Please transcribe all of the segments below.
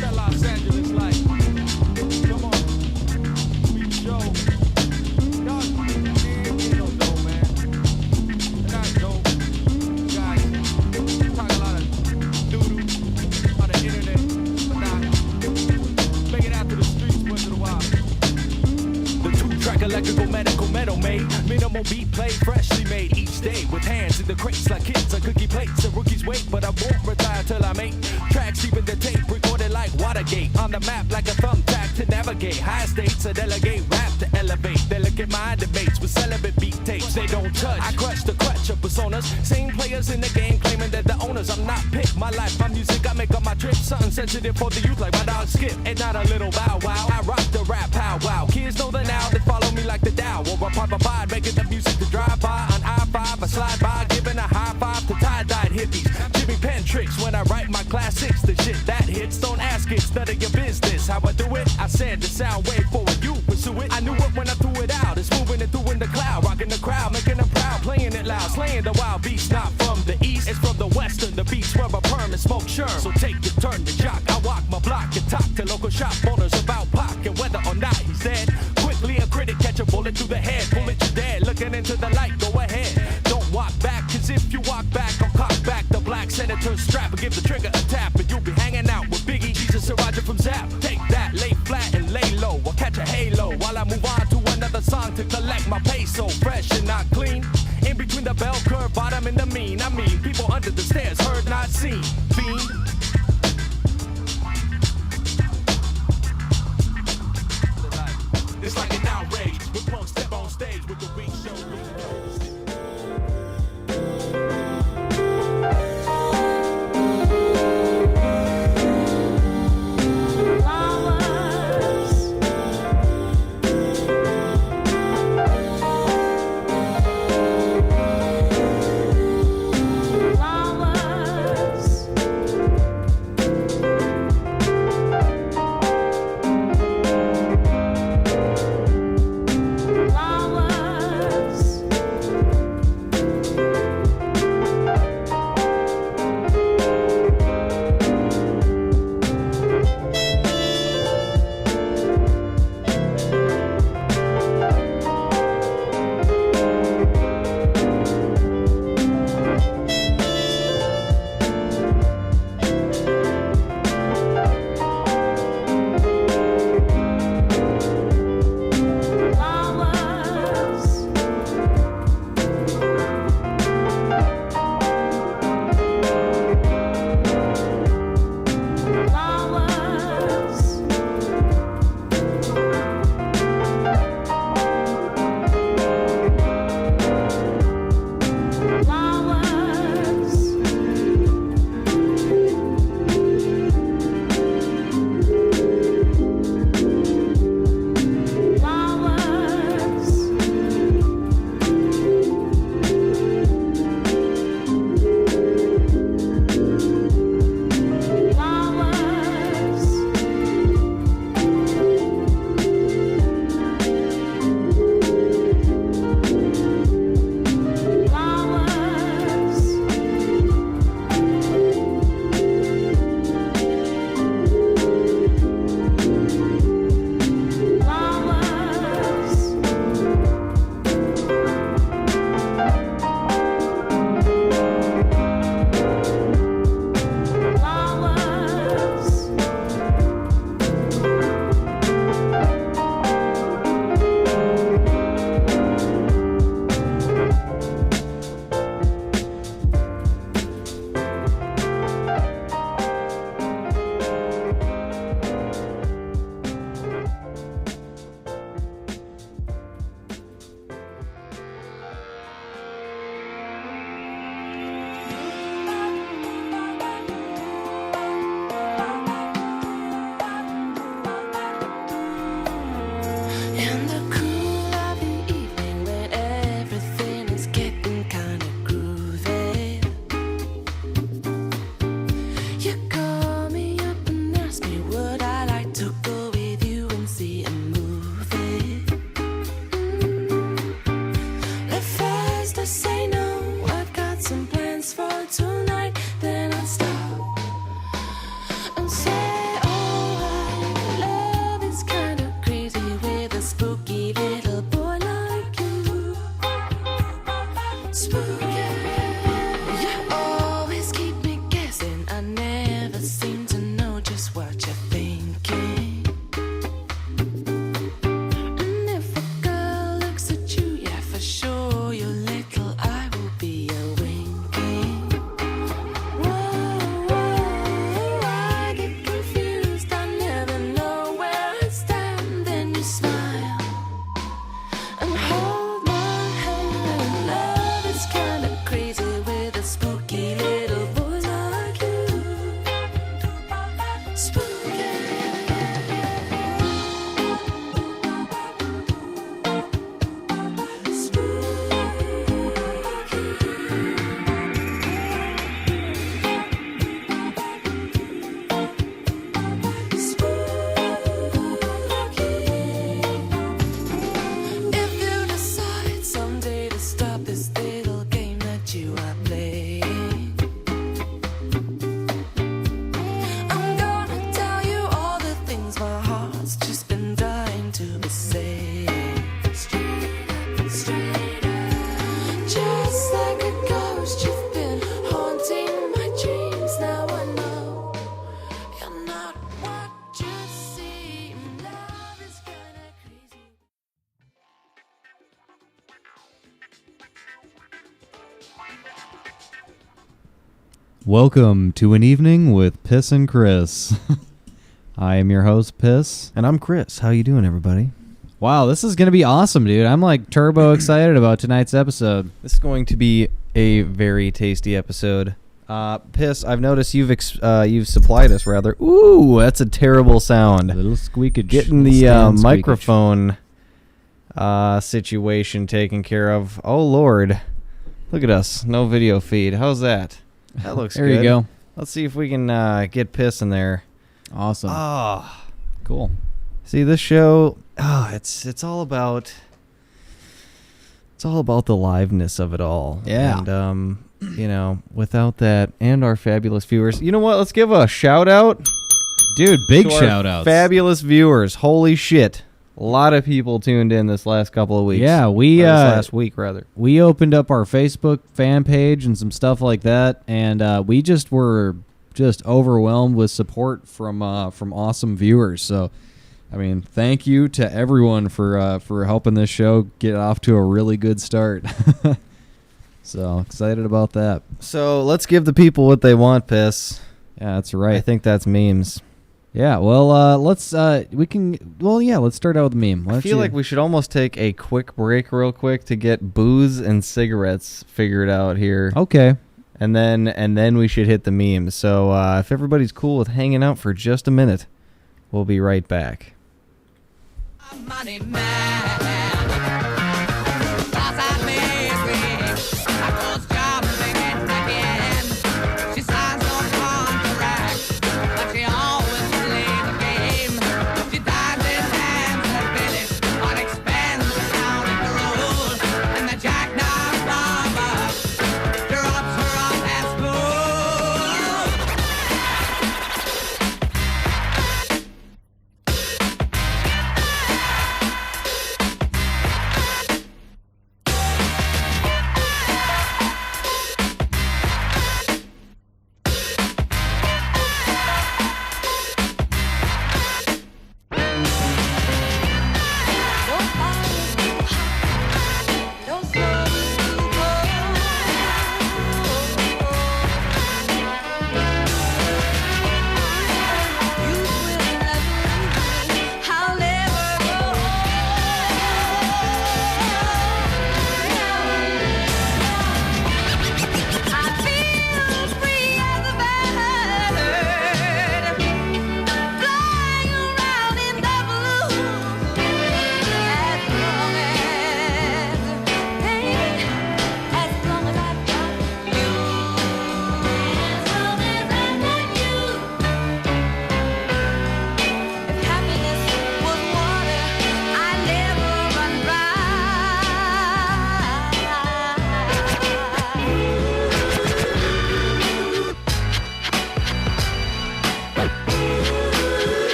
That Los Angeles life. Come on, sweet show. Y'all, man, you don't know, man. And I don't. Guys, talk a lot of doo-doo on the internet, but not make it out to the streets once in a while. The two-track electrical medical metal made. Minimal beat play, freshly made each day. With hands in the crates like kids on cookie plates. And rookies wait, but I won't retire till I make tracks, even the tape recorded like Watergate. On the map like a thumbtack to navigate. High states to delegate, rap to elevate. Delicate mind debates with celibate beat tapes they don't touch. I crush the crutch of personas. Same players in the game claiming that the owners. I'm not pick. My life, my music, I make on my trip. Something sensitive for the youth like my dog Skip. And not a little bow wow. I rock the rap powwow. Kids know the now. They follow me like the Dow. Or a proper pod, making the music to drive by. On I-5, I slide by, giving a high five to tie-dyed hippies. Jimmy Pen tricks when I write my classics. The shit that hits, don't ask it, it's none of your business. How I do it? I said the sound wave forward, you pursue it. I knew it when I threw it out. It's moving it through in the cloud, rocking the crowd, making them proud, playing it loud, slaying the wild beast. Not from the east, it's from the western. The beats where I perm and smoke sherm. So take your turn to jock. I walk my block and talk to local shop owners about Pac and whether or not he's dead. Quickly a critic catch a bullet through the head, bullet you dead. Looking into the light, go ahead. Don't walk back, cause if you walk back, I'll cock back the black senator's strap and give the trigger a tap. And you'll be hanging out with Biggie, Jesus, and Roger from Zap. Take that, lay flat and lay low. I'll catch a halo while I move on to another song to collect my peso. Fresh and not clean. In between the bell curve, bottom and the mean. I mean, people under the stairs, heard not seen. Fiend. It's like an outrage. With punks step on stage with the weak show. not what you seem. Love is kinda crazy. Welcome to an evening with Piss and Chris. I am your host, Piss. And I'm Chris. How you doing, everybody? Wow, this is going to be awesome, dude. I'm like turbo excited about tonight's episode. This is going to be a very tasty episode. Piss, I've noticed you've supplied us rather. Ooh, that's a terrible sound. A little squeakage. Getting the stand squeakage. microphone situation taken care of. Oh, Lord. Look at us. No video feed. How's that? That looks There good. you go. Let's see if we can get Piss in there. Awesome. Oh, Cool. see, this show, it's all about the liveness of it all. Yeah. And without that and our fabulous viewers, you know what? Let's give a shout out, Dude, big to our shout outs. fabulous viewers. Holy shit. A lot of people tuned in this last couple of weeks. Yeah, Or this last week rather. we opened up our Facebook fan page and some stuff like that, and we just were just overwhelmed with support from awesome viewers. So, I mean, thank you to everyone for helping this show get off to a really good start. So excited about that. So let's give the people what they want, Piss. Yeah, that's I right. think that's memes. Yeah, well, let's start out with the meme. I feel like we should almost take a quick break real quick to get booze and cigarettes figured out here. Okay. And then we should hit the memes. So if everybody's cool with hanging out for just a minute, we'll be right back. Money man, lost that baby. I goes jumping in again. She signs no contract, but she always plays the game. She dives in hands and finish on expense counting the rules, and the jackknife robber drops her off at school.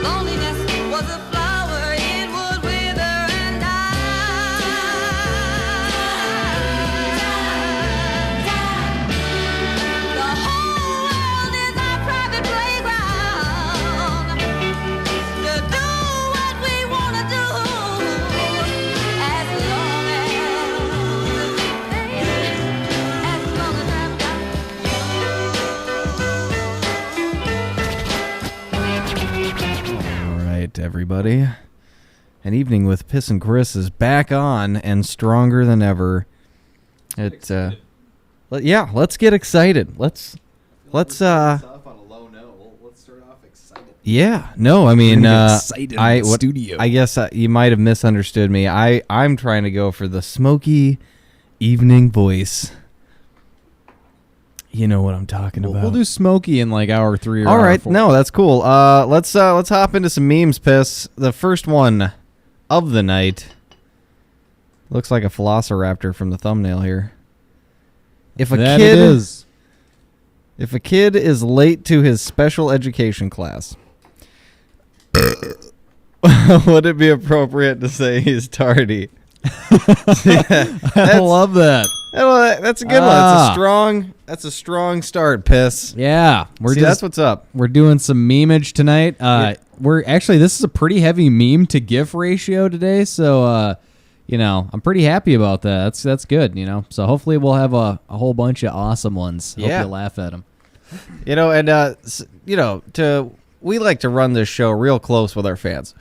Loneliness was a flower, it would wither and die. The whole world is our private playground to do what we want to do, as long as I've got you. All right, everybody. An evening with Piss and Chris is back on and stronger than ever. Let's get excited. Let's off on a low note. Let's start off excited. yeah. No, I mean, excited in the studio. I guess you might have misunderstood me. I'm trying to go for the smoky evening voice. You know what I'm talking about. We'll do Smokey in like hour 3 or All hour right, 4. no, that's cool. Let's hop into some memes, Piss. The first one of the night looks like a velociraptor from the thumbnail here. If a That kid it is. If a kid is late to his special education class, would it be appropriate to say he's tardy? I love that. That's a good one. That's a strong start, Piss. Yeah, That's what's up. We're doing some memeage tonight. We're actually, this is a pretty heavy meme to GIF ratio today, so I'm pretty happy about that. That's good, So hopefully we'll have a whole bunch of awesome ones. Hope you laugh at them. We like to run this show real close with our fans.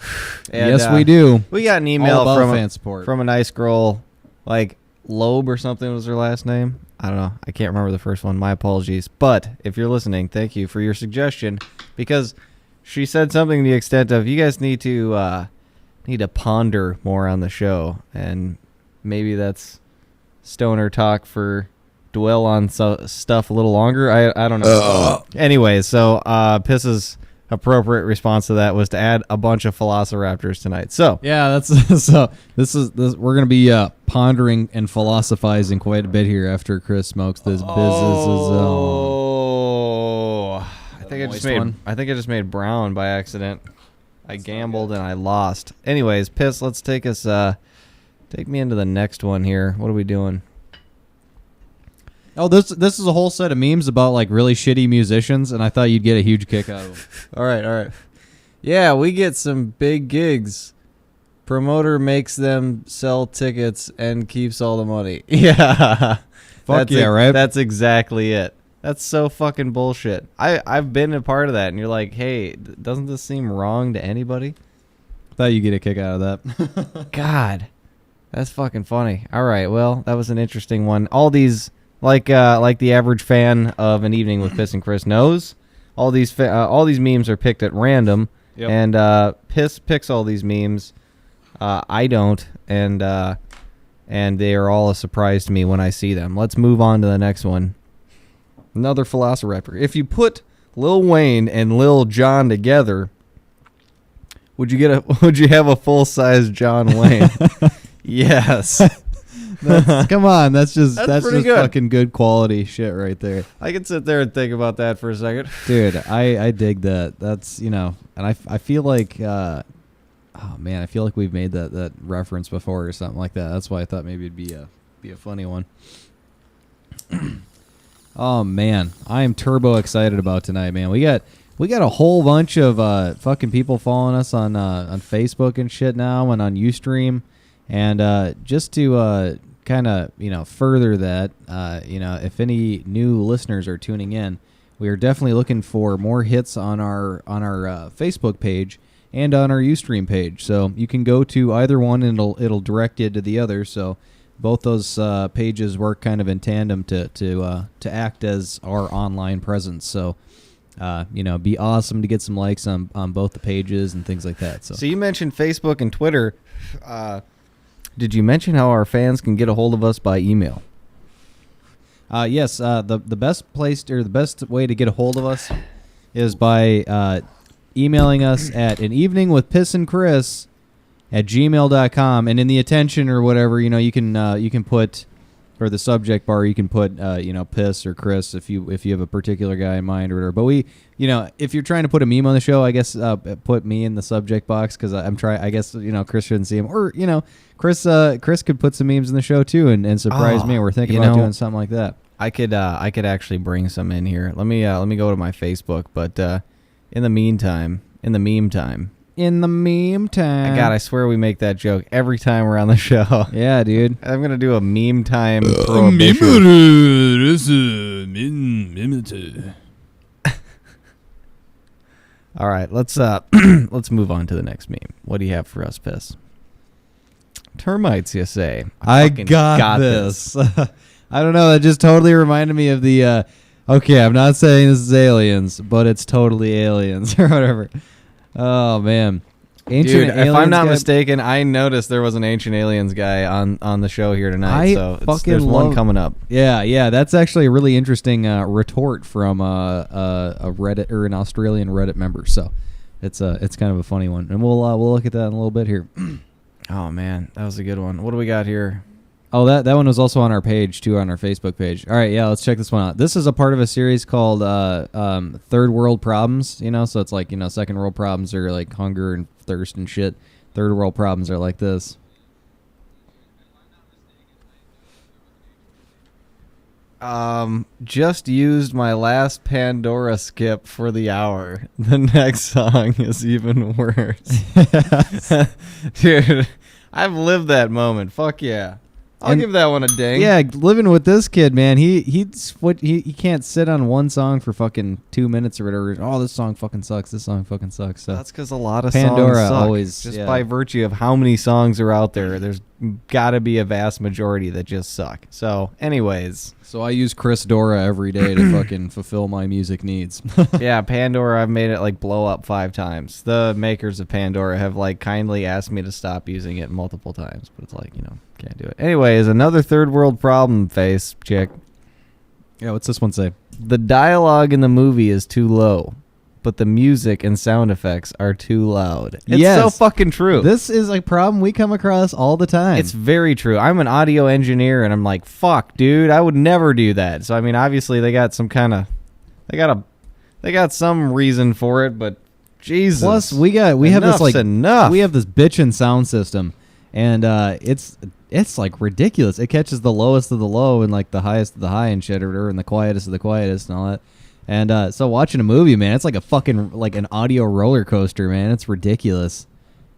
And, yes, we do. We got an email fan support. from a nice girl, like Loeb or something was her last name. I don't know. I can't remember the first one. My apologies. But if you're listening, thank you for your suggestion, because she said something to the extent of, you guys need to ponder more on the show, and maybe that's stoner talk for dwell on stuff a little longer. I don't know. Anyway, so Piss's appropriate response to that was to add a bunch of Velociraptors tonight. So yeah, that's so. This we're gonna be pondering and philosophizing quite a bit here after Chris smokes this business. I think I just made brown by accident. I gambled and I lost. Anyways, Piss, let's take me into the next one here. What are we doing? Oh, this is a whole set of memes about like really shitty musicians, and I thought you'd get a huge kick out of them. All right. Yeah, we get some big gigs. Promoter makes them sell tickets and keeps all the money. Yeah. Right? That's exactly it. That's so fucking bullshit. I've been a part of that, and you're like, hey, doesn't this seem wrong to anybody? Thought you'd get a kick out of that. God, that's fucking funny. All right, well, that was an interesting one. All these, like the average fan of An Evening with Piss and Chris knows, all these memes are picked at random, and Piss picks all these memes. I don't, and they are all a surprise to me when I see them. Let's move on to the next one. Another Velociraptor. If you put Lil Wayne and Lil Jon together, would you have a full-size John Wayne? Yes. Come on, that's just pretty good. Fucking good quality shit right there. I can sit there and think about that for a second. Dude, I dig that. That's, and I feel like I feel like we've made that reference before or something like that. That's why I thought maybe it'd be a funny one. Oh man, I am turbo excited about tonight, man. We got a whole bunch of fucking people following us on Facebook and shit now, and on USTREAM, and just to kind of further that, if any new listeners are tuning in, we are definitely looking for more hits on our Facebook page and on our USTREAM page. So you can go to either one, and it'll direct you to the other. So both those pages work kind of in tandem to act as our online presence. So, be awesome to get some likes on both the pages and things like that. So you mentioned Facebook and Twitter. Did you mention how our fans can get a hold of us by email? Yes. The best place, or the best way to get a hold of us is by emailing us at aneveningwithpissandchris@gmail.com, and in the attention or whatever, you can put, or the subject bar, you can put Piss or Chris if you have a particular guy in mind or whatever. But we, if you're trying to put a meme on the show, I guess put me in the subject box, because I'm trying. I guess Chris shouldn't see him, or Chris could put some memes in the show too and surprise me. We're thinking about doing something like that. I could actually bring some in here. Let me go to my Facebook, but in the meantime. God, I swear we make that joke every time we're on the show. Yeah, dude. I'm going to do a meme time prohibition. All right, let's move on to the next meme. What do you have for us, Piss? Termites, you say? I got this. I don't know. That just totally reminded me of the... okay, I'm not saying this is aliens, but it's totally aliens or whatever. Oh, man. Dude, if I'm not mistaken, I noticed there was an Ancient Aliens guy on the show here tonight. There's one coming up. Yeah. That's actually a really interesting retort from a Reddit, or an Australian Reddit member. So it's kind of a funny one, and we'll look at that in a little bit here. Oh man, that was a good one. What do we got here? Oh, that one was also on our page too, on our Facebook page. All right, yeah, let's check this one out. This is a part of a series called Third World Problems. You know, so it's like, you know, second world problems are like hunger and thirst and shit. Third world problems are like this. Just used my last Pandora skip for the hour. The next song is even worse. Dude, I've lived that moment. Fuck yeah. I'll give that one a ding. Yeah, living with this kid, man. He can't sit on one song for fucking 2 minutes or whatever. Oh, this song fucking sucks. This song fucking sucks. So that's because a lot of Pandora songs suck. always Just by virtue of how many songs are out there, there's got to be a vast majority that just suck. So, anyways. So I use Chris Dora every day to fucking fulfill my music needs. Yeah, Pandora, I've made it like blow up 5 times. The makers of Pandora have like kindly asked me to stop using it multiple times, but it's like, you know, can't do it. Anyways, another third world problem face, chick. Yeah, what's this one say? The dialogue in the movie is too low, but the music and sound effects are too loud. It's Yes. so fucking true. This is a problem we come across all the time. It's very true. I'm an audio engineer, and I'm like, fuck, dude, I would never do that. So I mean, obviously they got some kind of, they got some reason for it, but Jesus. Plus we have this Enough's like enough. we have this bitchin' sound system, and it's like ridiculous. It catches the lowest of the low and like the highest of the high and shit, or whatever, and the quietest of the quietest and all that. And so watching a movie, man, it's like a fucking like an audio roller coaster, man. It's ridiculous.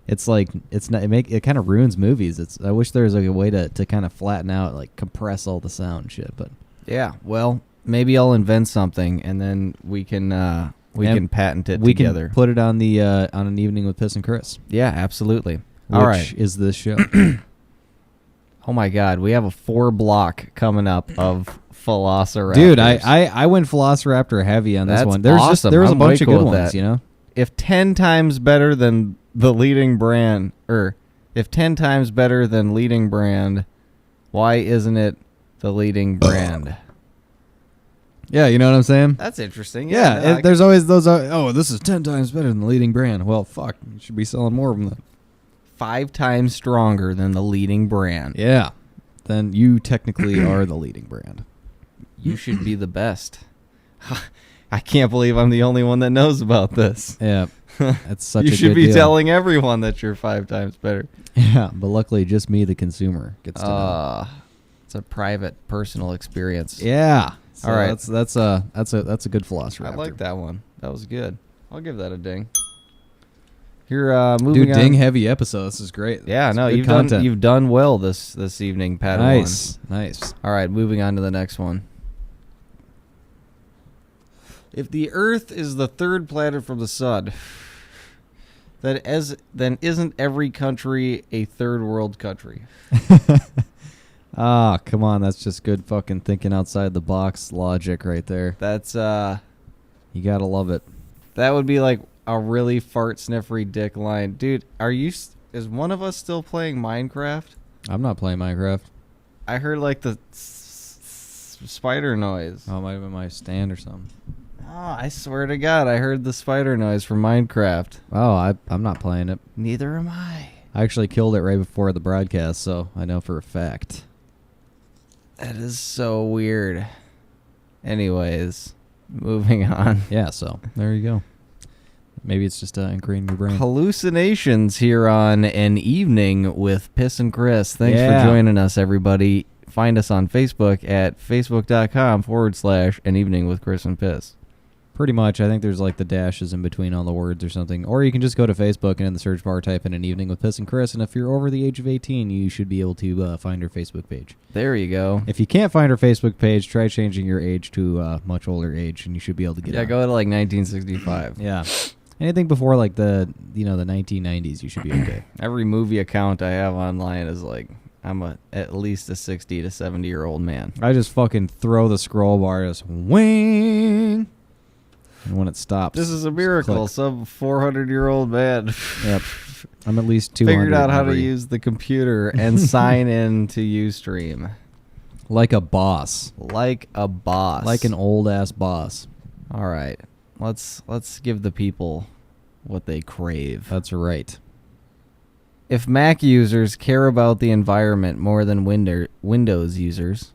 It's like it kind of ruins movies. I wish there was like a way to kind of flatten out, like compress all the sound and shit. But Yeah, well, maybe I'll invent something, and then we can patent it we together. can put it on the on an evening with Piss and Chris. Yeah, absolutely. Which All right. is this show? Oh my God, we have a 4 block coming up of Velociraptors. Dude, I went Velociraptor heavy on this That's one. There's awesome. there was a I'm bunch way of cool good with ones, that. you know. If 10 times better than the leading brand, or if 10 times better than leading brand, why isn't it the leading brand? Yeah, you know what I'm saying? That's interesting. Yeah, there's always those. This is 10 times better than the leading brand. Well, fuck, you should be selling more of them. Then. 5 times stronger than the leading brand. Yeah, then you technically are the leading brand. You should be the best. I can't believe I'm the only one that knows about this. Yeah, that's such a You good should be deal. telling everyone that you're 5 times better. Yeah, but luckily, just me, the consumer, gets to know. It's a private, personal experience. Yeah. So All right. That's a good Velociraptor. I like that one. That was good. I'll give that a ding. Here, moving Dude, on. ding heavy episode. This is great. Yeah, It's no, good you've content. done well this evening, Padawan. Nice. All right, moving on to the next one. If the Earth is the 3rd planet from the sun, then isn't every country a third world country? Ah, come on. That's just good fucking thinking outside the box logic right there. That's You gotta love it. that would be like a really fart sniffery dick line, dude. Is one of us still playing Minecraft? I'm not playing Minecraft. I heard like the spider noise. Oh, it might have been my stand or something. Oh, I swear to God, I heard the spider noise from Minecraft. Oh, I'm not playing it. Neither am I. I actually killed it right before the broadcast, so I know for a fact. That is so weird. Anyways, moving on. Yeah, so there you go. Maybe it's just ingrained in your brain. Hallucinations here on An Evening with Piss and Chris. Thanks Yeah. for joining us, everybody. Find us on Facebook at facebook.com/An Evening with Chris and Piss. Pretty much. I think there's like the dashes in between all the words or something. Or you can just go to Facebook and in the search bar type in An Evening with Piss and Chris. And if you're over the age of 18, you should be able to find our Facebook page. There you go. If you can't find our Facebook page, try changing your age to a much older age, and you should be able to get Yeah, on. go to like 1965. Yeah. Anything before like the 1990s, you should be okay. Every movie account I have online is like, I'm at least a 60 to 70-year-old man. I just fucking throw the scroll bar, just wing, and when it stops, This is a miracle. click. Some 400-year-old man Yep. I'm at least 200. figured out how to every- use the computer and sign in to USTREAM. like a boss, Like a boss. like an old ass boss. All right. Let's give the people what they crave. That's right. If Mac users care about the environment more than Windows users,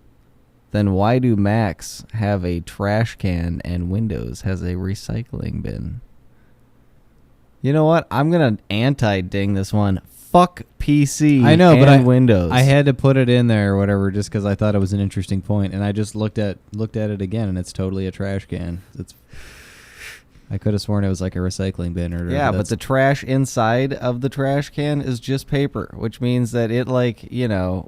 then why do Macs have a trash can and Windows has a recycling bin? You know what? I'm going to anti-ding this one. Fuck PC I know, but Windows. I had to put it in there or whatever just because I thought it was an interesting point, and I just looked at it again, and it's totally a trash can. I could have sworn it was like a recycling bin or yeah, but the trash inside of the trash can is just paper, which means that it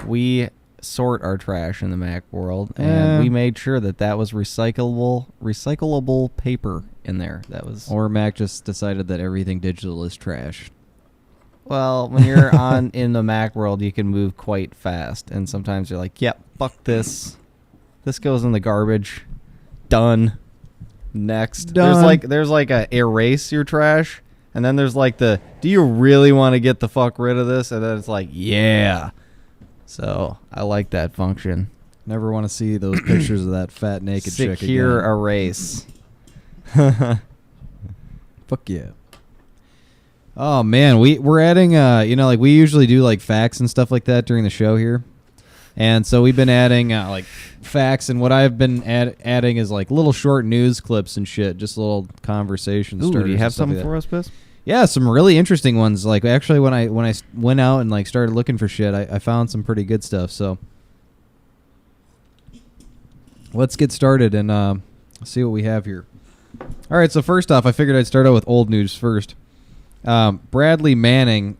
we sort our trash in the Mac world, and we made sure that was recyclable paper in there. That was or Mac just decided that everything digital is trash. Well, when you're in the Mac world, you can move quite fast, and sometimes you're like, "Yep, fuck this. This goes in the garbage. Done. Next." Done. There's like a erase your trash, and then there's like do you really want to get the fuck rid of this? And then it's like, yeah. So I like that function. Never want to see those pictures of that fat naked chick again. Secure erase. Fuck yeah. Oh man, we're adding we usually do like facts and stuff like that during the show here. And so we've been adding like facts, and what I've been adding is like little short news clips and shit, just little conversation starters. Do you have something like for us, Piss? Yeah, some really interesting ones. Like actually when I went out and like started looking for shit, I found some pretty good stuff. So let's get started and see what we have here. All right, so first off, I figured I'd start out with old news first. Bradley Manning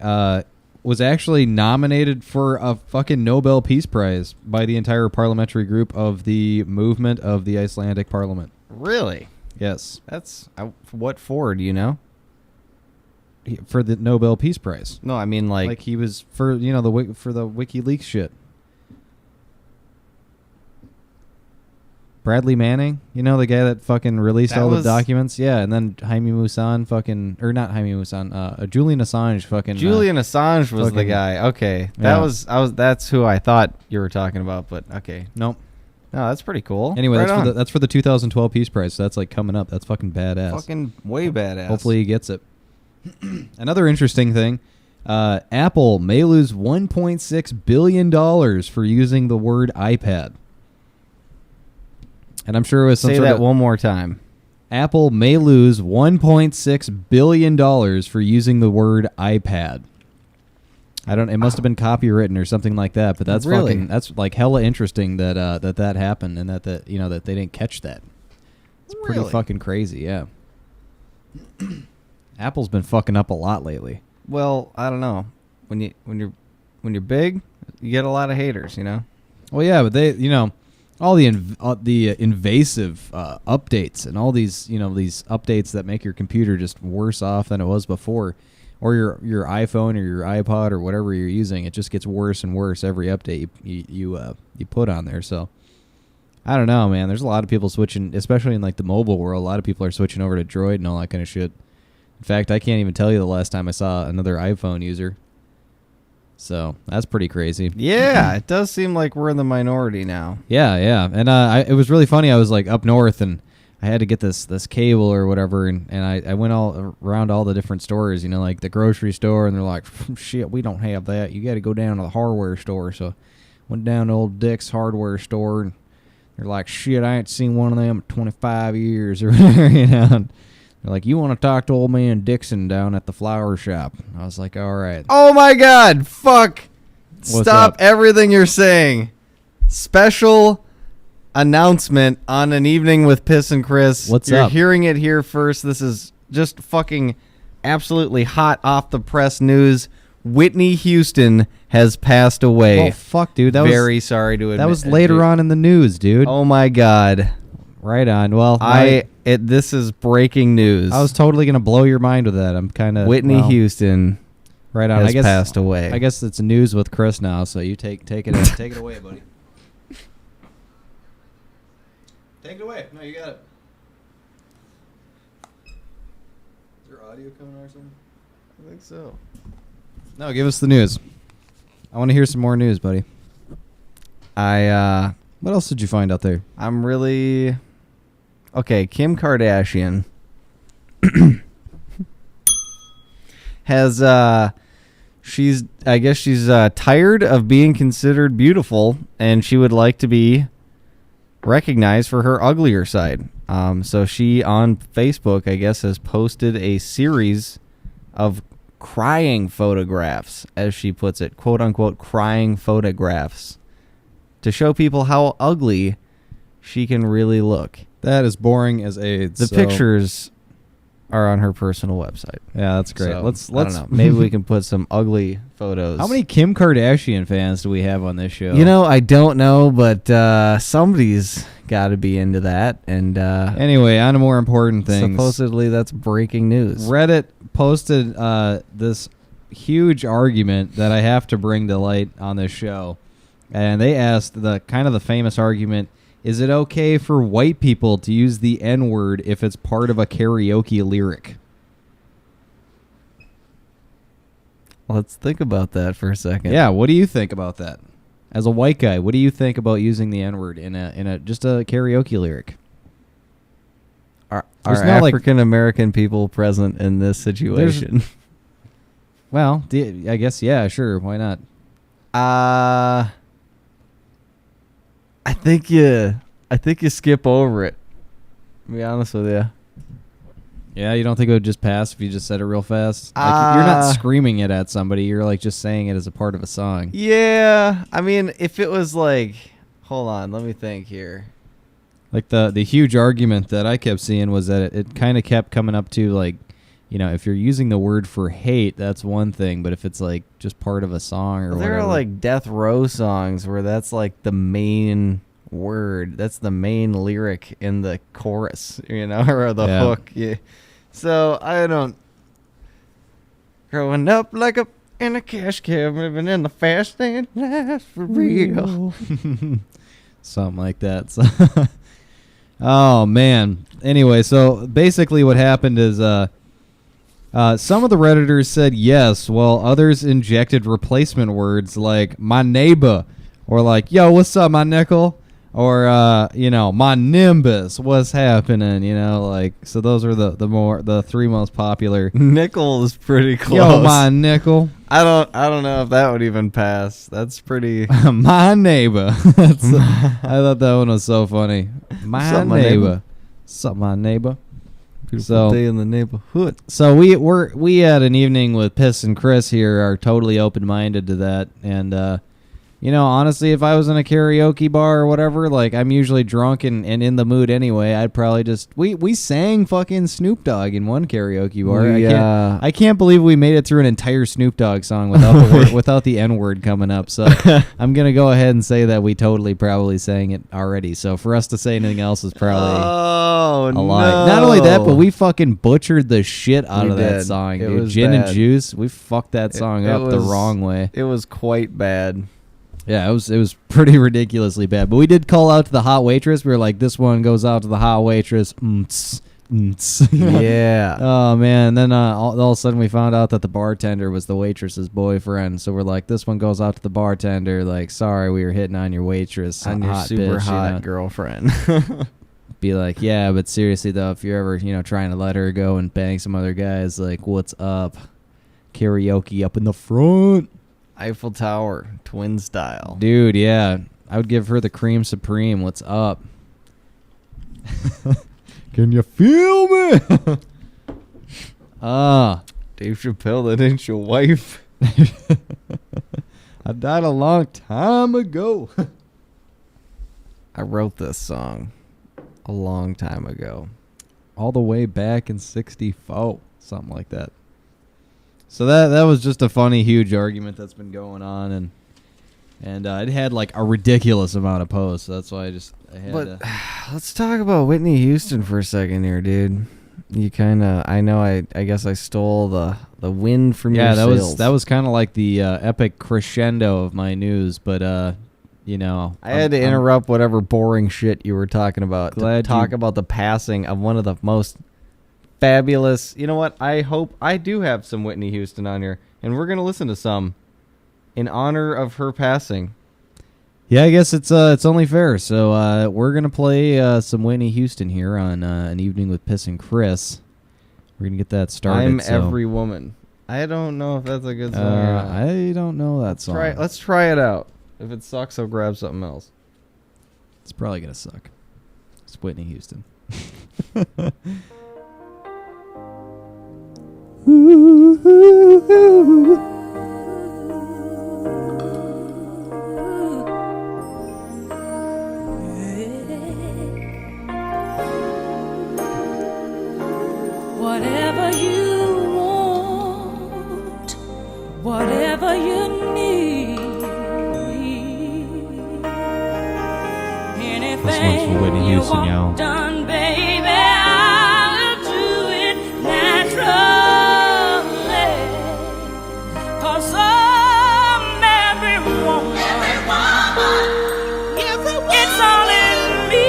was actually nominated for a fucking Nobel Peace Prize by the entire parliamentary group of the movement of the Icelandic Parliament. Really? Yes. That's what for? Do you know? For the Nobel Peace Prize. No, I mean like he was for the WikiLeaks shit. Bradley Manning, the guy that fucking released all the documents, yeah, and then Jaime Maussan not Jaime Maussan, Julian Assange Julian Assange was the guy. Okay, that's who I thought you were talking about, but okay, nope. No, that's pretty cool. Anyway, that's for the 2012 Peace Prize. So that's like coming up. That's fucking badass. Fucking way badass. Hopefully he gets it. Another interesting thing, Apple may lose $1.6 billion for using the word iPad. And I'm sure it was some Say that one more time. Apple may lose $1.6 billion for using the word iPad. It must have been copywritten or something like that, but that's really? That's like hella interesting that that happened and that they didn't catch that. It's pretty fucking crazy, yeah. Apple's been fucking up a lot lately. Well, I don't know. When you're big, you get a lot of haters, Well, yeah, but they, all the invasive updates and all these these updates that make your computer just worse off than it was before, or your iPhone or your iPod or whatever you're using, it just gets worse and worse every update you put on there. So I don't know, man. There's a lot of people switching, especially in like the mobile world. A lot of people are switching over to Droid and all that kind of shit. In fact, I can't even tell you the last time I saw another iPhone user. So that's pretty crazy. Yeah, it does seem like we're in the minority now. Yeah. And it was really funny. I was like up north and I had to get this cable or whatever. And I went all around all the different stores, like the grocery store. And they're like, shit, we don't have that. You got to go down to the hardware store. So went down to old Dick's hardware store. And they're like, shit, I ain't seen one of them in 25 years or whatever, And they're like, you want to talk to old man Dixon down at the flower shop? I was like, all right. Oh, my God. Fuck. What's Stop up? everything you're saying. Special announcement on An Evening with Piss and Chris. What's You're up? hearing it here first. This is just fucking absolutely hot off the press news. Whitney Houston has passed away. Oh, fuck, dude. Very sorry to admit. That was later on in the news, dude. Oh, my God. Right on. Well, this is breaking news. I was totally going to blow your mind with that. I'm kind of... Whitney Houston right on. has passed away. I guess it's news with Chris now, so you take it take it away, buddy. Take it away. No, you got it. Is there audio coming or something? I think so. No, give us the news. I want to hear some more news, buddy. What else did you find out there? I'm really... Okay, Kim Kardashian has I guess she's tired of being considered beautiful, and she would like to be recognized for her uglier side. So she on Facebook, I guess, has posted a series of crying photographs, as she puts it, quote unquote, crying photographs, to show people how ugly she can really look. That is boring as AIDS. The pictures are on her personal website. Yeah, that's great. So, Let's I don't know. Maybe we can put some ugly photos. How many Kim Kardashian fans do we have on this show? You know, I don't know, but somebody's got to be into that. And anyway, on to more important things. Supposedly, that's breaking news. Reddit posted this huge argument that I have to bring to light on this show, and they asked the famous argument: is it okay for white people to use the N-word if it's part of a karaoke lyric? Let's think about that for a second. Yeah, what do you think about that? As a white guy, what do you think about using the N-word in a just a karaoke lyric? Are There's not, like- African American people present in this situation? Well, I guess, yeah, sure, why not? I think you skip over it. To be honest with you. Yeah, you don't think it would just pass if you just said it real fast? Like, you're not screaming it at somebody. You're like just saying it as a part of a song. Yeah, I mean, if it was like, hold on, let me think here. Like the huge argument that I kept seeing was that it kind of kept coming up to, like, you know, if you're using the word for hate, that's one thing, but if it's like just part of a song or whatever. There are like death row songs where that's like the main word. That's the main lyric in the chorus, you know, or the hook. Yeah. So I don't. Growing up like in a cash cab, living in the fast lane life for real. Something like that. So oh man. Anyway, so basically what happened is some of the Redditors said yes, while others injected replacement words like my neighbor, or like, yo, what's up, my nickel? Or, you know, my Nimbus, what's happening? You know, like, so those are the three most popular. Nickel is pretty close. Yo, my nickel. I don't know if that would even pass. That's pretty. My neighbor. I thought that one was so funny. My neighbor. Sup, my neighbor. Beautiful day in the neighborhood. So we had an evening with Piss and Chris here, are totally open-minded to that, and you know, honestly, if I was in a karaoke bar or whatever, like, I'm usually drunk and in the mood anyway, I'd probably just... We sang fucking Snoop Dogg in one karaoke bar. I can't believe we made it through an entire Snoop Dogg song without the N-word coming up, so I'm going to go ahead and say that we totally probably sang it already, so for us to say anything else is probably a lie. Not only that, but we fucking butchered the shit out of that song, dude. Gin and Juice, we fucked that song up the wrong way. It was quite bad. Yeah, it was pretty ridiculously bad. But we did call out to the hot waitress. We were like, this one goes out to the hot waitress. Yeah. Oh, man. And then all of a sudden we found out that the bartender was the waitress's boyfriend. So we're like, this one goes out to the bartender. Like, sorry, we were hitting on your waitress. On your super bitch, hot you know? girlfriend. Be like, yeah, but seriously, though, if you're ever, you know, trying to let her go and bang some other guys, like, what's up? Karaoke up in the front. Eiffel Tower, twin style. Dude, yeah. I would give her the cream supreme. What's up? Can you feel me? Dave Chappelle, that ain't your wife. I died a long time ago. I wrote this song a long time ago. All the way back in 64. Something like that. So that was just a funny, huge argument that's been going on, and it had like a ridiculous amount of posts. So that's why I had. But let's talk about Whitney Houston for a second here, dude. You kind of, I guess I stole the wind from your sails. That was kind of like the epic crescendo of my news, but you know, I had to interrupt whatever boring shit you were talking about to talk about the passing of one of the most fabulous. You know what? I hope I do have some Whitney Houston on here, and we're gonna listen to some in honor of her passing. Yeah, I guess it's only fair. So we're gonna play some Whitney Houston here on an evening with Piss and Chris. We're gonna get that started. I'm every woman. I don't know if that's a good song or not. I don't know that song. Let's try it out. If it sucks, I'll grab something else. It's probably gonna suck. It's Whitney Houston. Whatever you want, whatever you need, anything This one's for Whitney you Houston, want y'all. done, baby, I'll do it naturally. 'Cause every woman, it's all in me.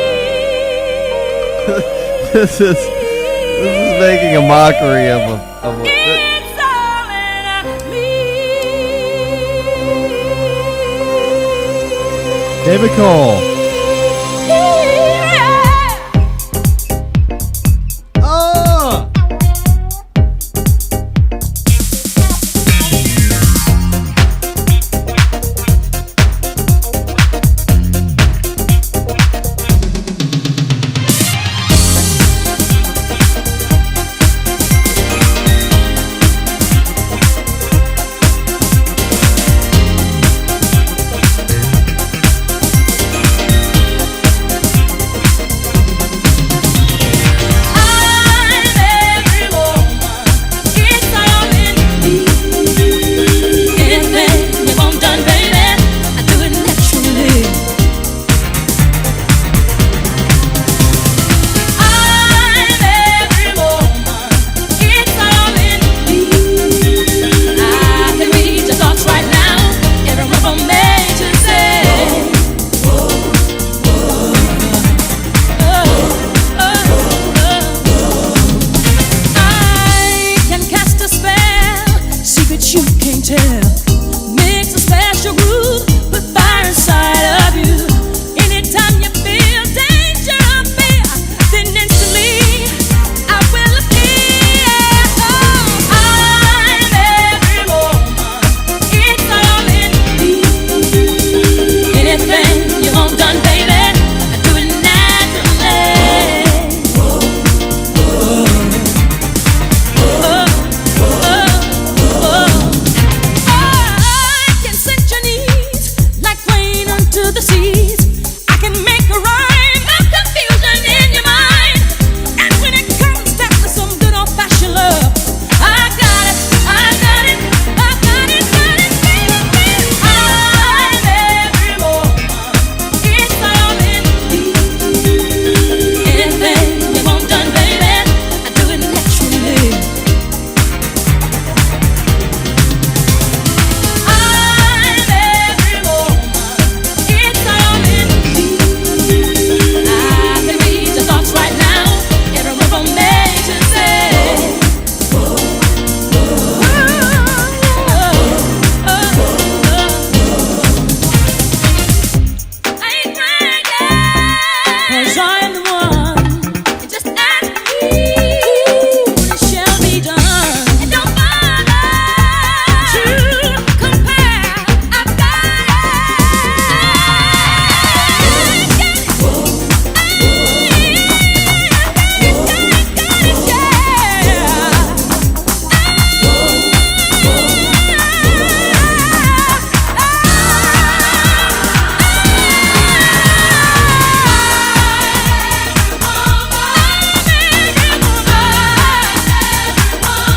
This is making a mockery of a It's all in me. David Cole. Oh!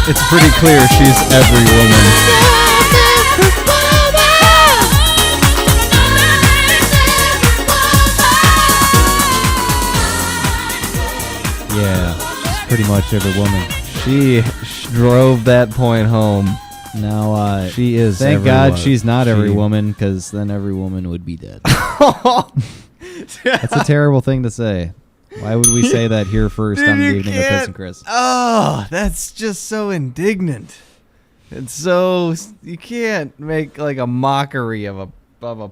It's pretty clear she's every woman. Yeah, she's pretty much every woman. She drove that point home. Now, She is thank every God woman. she's not every She- woman, because then every woman would be dead. That's a terrible thing to say. Why would we say that here first Dude, on the you evening of can't- Piss and Chris? Oh, that's just so indignant. It's so you can't make like a mockery of a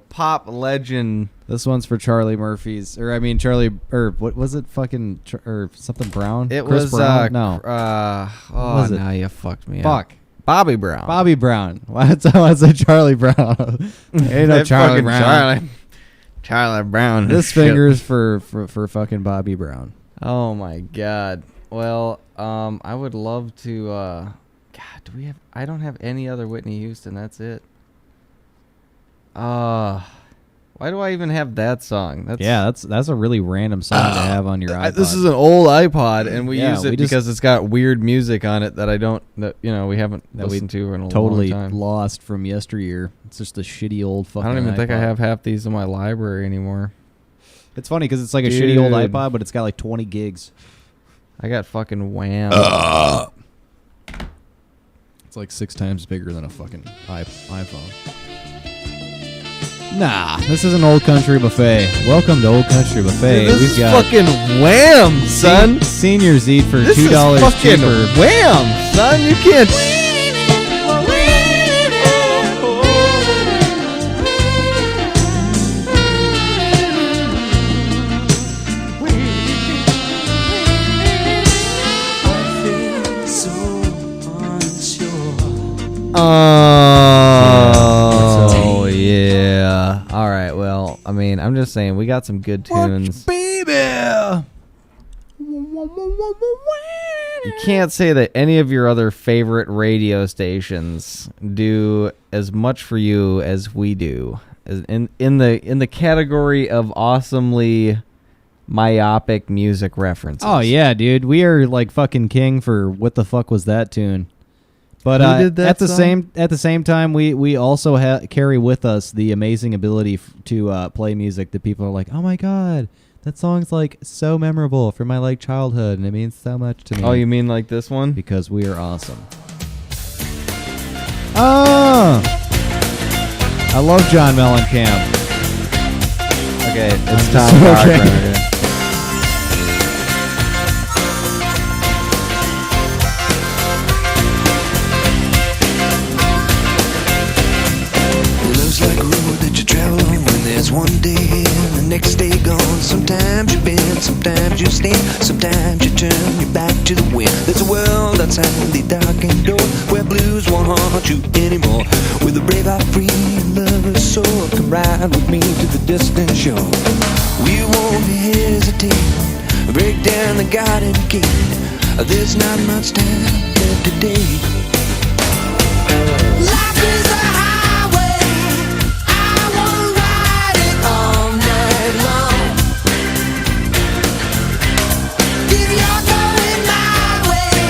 pop legend. This one's for Charlie Murphy's, Charlie, or what was it? Fucking or something Brown. It Chris was Brown? No. oh, was it? now you fucked me up. Fuck. Bobby Brown. Bobby Brown. Why did someone say Charlie Brown? Ain't no That Charlie fucking Brown. Charlie Brown. This Shit. finger's for fucking Bobby Brown. Oh my god. Well, I would love to. God, do we have? I don't have any other Whitney Houston. That's it. Why do I even have that song? That's a really random song to have on your iPod. This is an old iPod, and we Yeah, use it we just- because it's got weird music on it that we haven't That we listened to in a totally long time. lost from yesteryear. It's just a shitty old fucking I don't even think I iPod. have half these in my library anymore. It's funny because it's like a shitty old Dude. iPod, but it's got like 20 gigs. I got fucking Wham. It's like 6 times bigger than a fucking iPhone. Nah, this is an Old Country Buffet. Welcome to Old Country Buffet. Dude, this We've is got fucking Wham, son. seniors eat for This $2 is fucking cheaper. Wham, son. You can't. Oh yeah. All right. Well, I mean, I'm just saying we got some good tunes. Baby. You can't say that any of your other favorite radio stations do as much for you as we do. In the category of awesomely myopic music references. Oh yeah, dude. We are like fucking king for what the fuck was that tune? But Who did that at the song? same time, we also carry with us the amazing ability to play music that people are like, oh my god, that song's like so memorable from my like childhood, and it means so much to me. Oh, you mean like this one? Because we are awesome. Oh, I love John Mellencamp. Okay, it's Tom Okay. Cochran. Love's like a road that you travel on when there's one day here and the next day gone. Sometimes you bend, sometimes you stand, sometimes you turn your back to the wind. There's a world outside the darkened door where blues won't haunt you anymore. With a brave heart free and lover's soul, come ride with me to the distant shore. We won't hesitate, break down the garden gate. There's not much time left today. Life is a highway, I wanna ride it all night long. If you're going my way,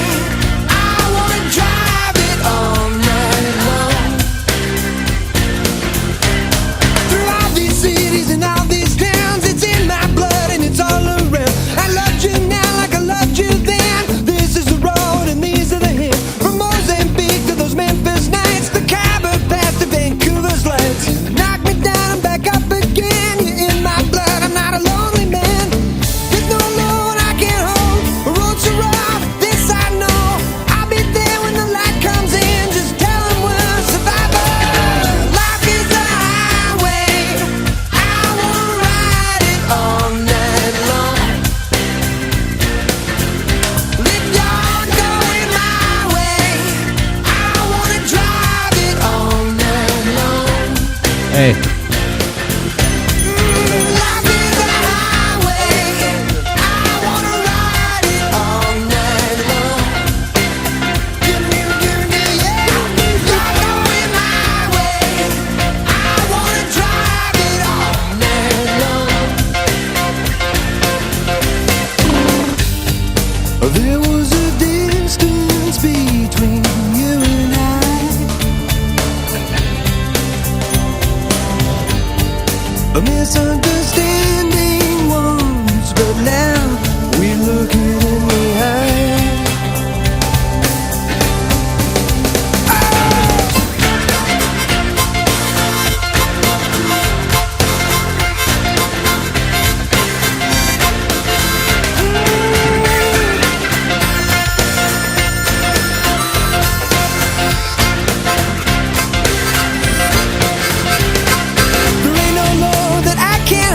I wanna drive it all night long. Through all these cities and all these towns, it's in my blood and it's all around. I loved you now like I loved you then. This is the road and these are the hills. From Mozambique to those Memphis nights, the Khyber Pass to Vancouver's lights. Knock me down and back up again. You're in my blood, I'm not a lonely man. There's no load I can't hold. The road's so rough, this I know. I'll be there when the light comes in. Just tell 'em we're survivors. Life is a highway, I wanna ride it all night long. If you're going my way, I wanna drive it all night long. Hey, Life is a highway, I wanna ride it all night long. Give me, yeah. You're going my way, I wanna drive it all night long. There was a distance between you and I, a misunderstanding once, but now we look it in the eye. There ain't no load that I can't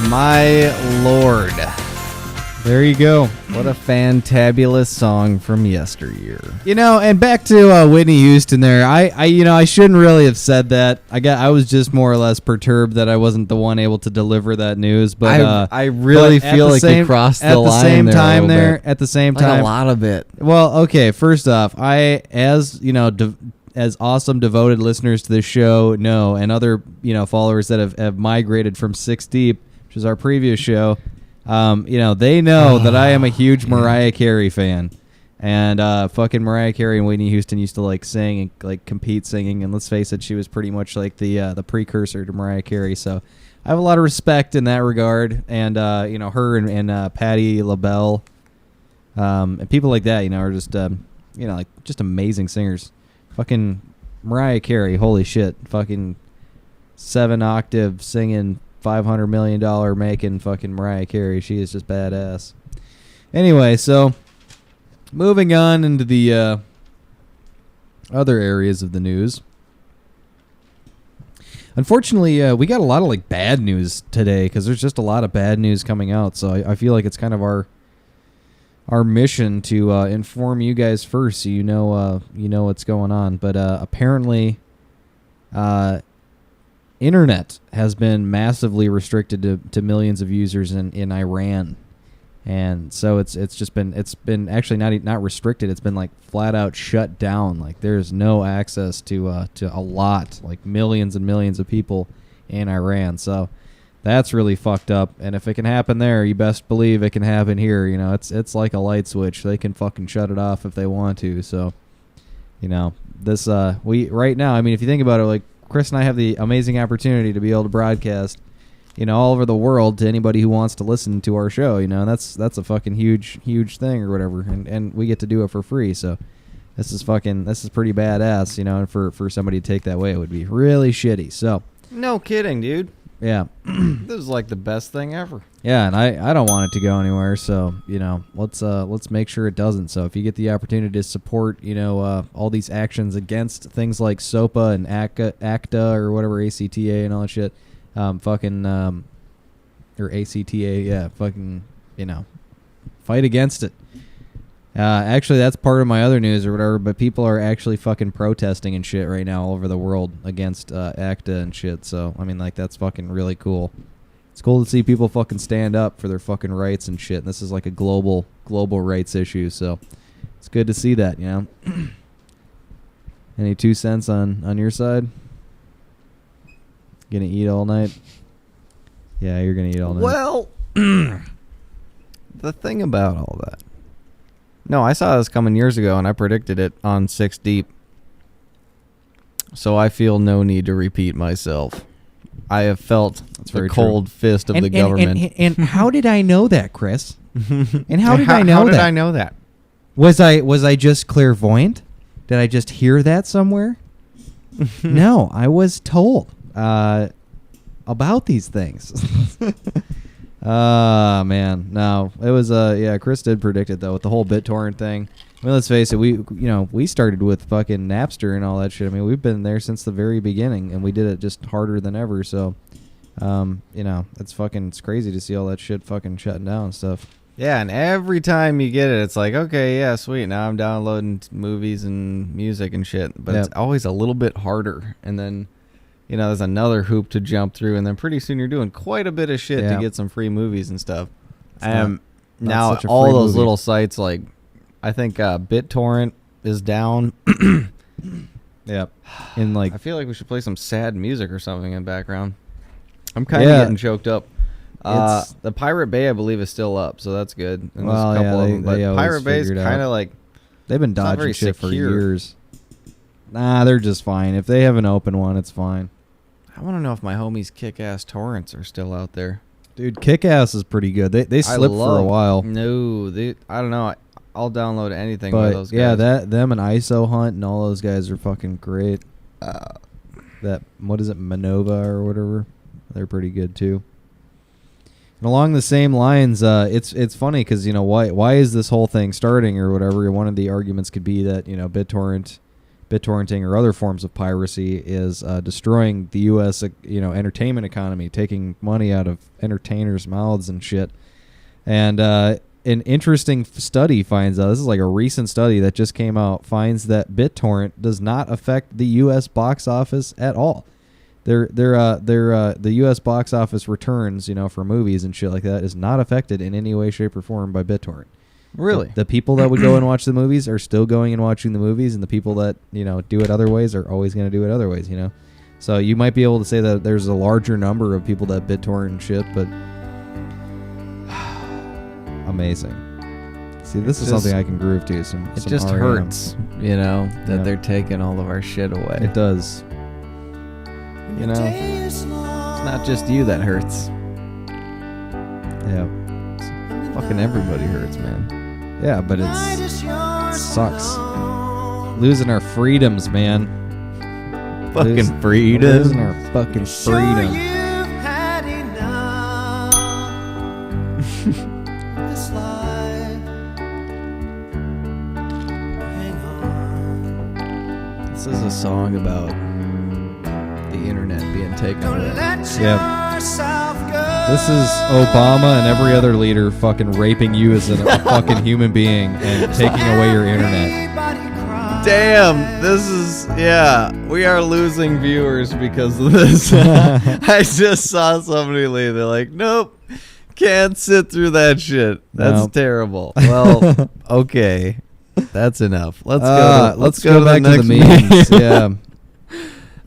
My lord. There you go. What a fantabulous song from yesteryear. You know, and back to Whitney Houston there. I shouldn't really have said that. I was just more or less perturbed that I wasn't the one able to deliver that news. But I really but feel like you crossed the line at the same Like time, a lot of it. Well, okay. First off, as awesome devoted listeners to this show know, and other followers that have migrated from Six Deep, which is our previous show. They know that I am a huge Mariah Carey fan, and fucking Mariah Carey and Whitney Houston used to like sing and like compete singing, and let's face it, she was pretty much like the precursor to Mariah Carey. So I have a lot of respect in that regard, and her and Patti LaBelle, and people like that, are just like just amazing singers. Fucking Mariah Carey, holy shit, fucking 7-octave singing. $500 million making fucking Mariah Carey. She is just badass. Anyway, so moving on into the other areas of the news. Unfortunately, we got a lot of like bad news today because there's just a lot of bad news coming out. So I feel like it's kind of our mission to inform you guys first, so you know what's going on. But apparently, internet has been massively restricted to millions of users in Iran, and so it's been actually not restricted. It's been like flat out shut down. Like there's no access to a lot, like millions and millions of people in Iran. So that's really fucked up. And if it can happen there, you best believe it can happen here. It's like a light switch. They can fucking shut it off if they want to. So this we right now. I mean, if you think about it, like. Chris and I have the amazing opportunity to be able to broadcast, all over the world to anybody who wants to listen to our show. That's a fucking huge thing or whatever, and we get to do it for free. So this is pretty badass, and for somebody to take that way, it would be really shitty. So no kidding, dude. Yeah, this is like the best thing ever. Yeah, and I don't want it to go anywhere. So let's make sure it doesn't. So if you get the opportunity to support all these actions against things like SOPA and ACTA or whatever, ACTA and all that shit, or ACTA, yeah, fucking fight against it. Actually, that's part of my other news or whatever, but people are actually fucking protesting and shit right now all over the world against ACTA and shit. So, I mean, like, that's fucking really cool. It's cool to see people fucking stand up for their fucking rights and shit. And this is like a global rights issue, so it's good to see that, Any 2 cents on your side? Gonna eat all night? Yeah, you're gonna eat all night. Well, the thing about all that. No, I saw this coming years ago, and I predicted it on 6 Deep. So I feel no need to repeat myself. I have felt the cold fist of the government. And how did I know that, Chris? And how did I know that? How did I know that? Was I just clairvoyant? Did I just hear that somewhere? No, I was told about these things. Man, no, it was Chris did predict it though with the whole BitTorrent thing. I mean, let's face it, we started with fucking Napster and all that shit. I mean, we've been there since the very beginning, and we did it just harder than ever. So, it's crazy to see all that shit fucking shutting down and stuff. Yeah, and every time you get it, it's like, okay, yeah, sweet. Now I'm downloading movies and music and shit, but it's always a little bit harder. And then, there's another hoop to jump through, and then pretty soon you're doing quite a bit of shit to get some free movies and stuff. Now all those little sites, like, I think BitTorrent is down. Yep. In like, I feel like we should play some sad music or something in the background. I'm kind of getting choked up. The Pirate Bay, I believe, is still up, so that's good. And there's a couple of them, but Pirate Bay is kind of like they've been dodging shit for years. Nah, they're just fine. If they have an open one, it's fine. I want to know if my homies Kick-Ass Torrents are still out there. Dude, Kick-Ass is pretty good. They slipped for a while. No, I don't know. I'll download anything by those guys. Yeah, them and ISO Hunt and all those guys are fucking great. That, what is it, Manova or whatever? They're pretty good too. And along the same lines, it's funny because why is this whole thing starting or whatever? One of the arguments could be that BitTorrent BitTorrenting or other forms of piracy is destroying the U.S. Entertainment economy, taking money out of entertainers' mouths and shit. And an interesting study finds out, this is like a recent study that just came out, finds that BitTorrent does not affect the U.S. box office at all. The U.S. box office returns, for movies and shit like that, is not affected in any way, shape, or form by BitTorrent. Really? The people that would go and watch the movies are still going and watching the movies, and the people that, do it other ways are always going to do it other ways, So you might be able to say that there's a larger number of people that BitTorrent and shit, but amazing. See, this is something I can groove to. It some just REM. hurts, that they're taking all of our shit away. It does. It's not just you that hurts. Yeah. Fucking everybody hurts, man. Yeah, but it sucks. Losing our freedoms, man. Fucking freedom. Losing our fucking freedom. This is a song about the internet being taken away. Yeah. This is Obama and every other leader fucking raping you as a fucking human being and taking away your internet. Damn, we are losing viewers because of this. I just saw somebody leave. They're like, nope, can't sit through that shit. That's Nope. terrible. Well, okay, that's enough. Let's go. Let's go back to the memes. Yeah.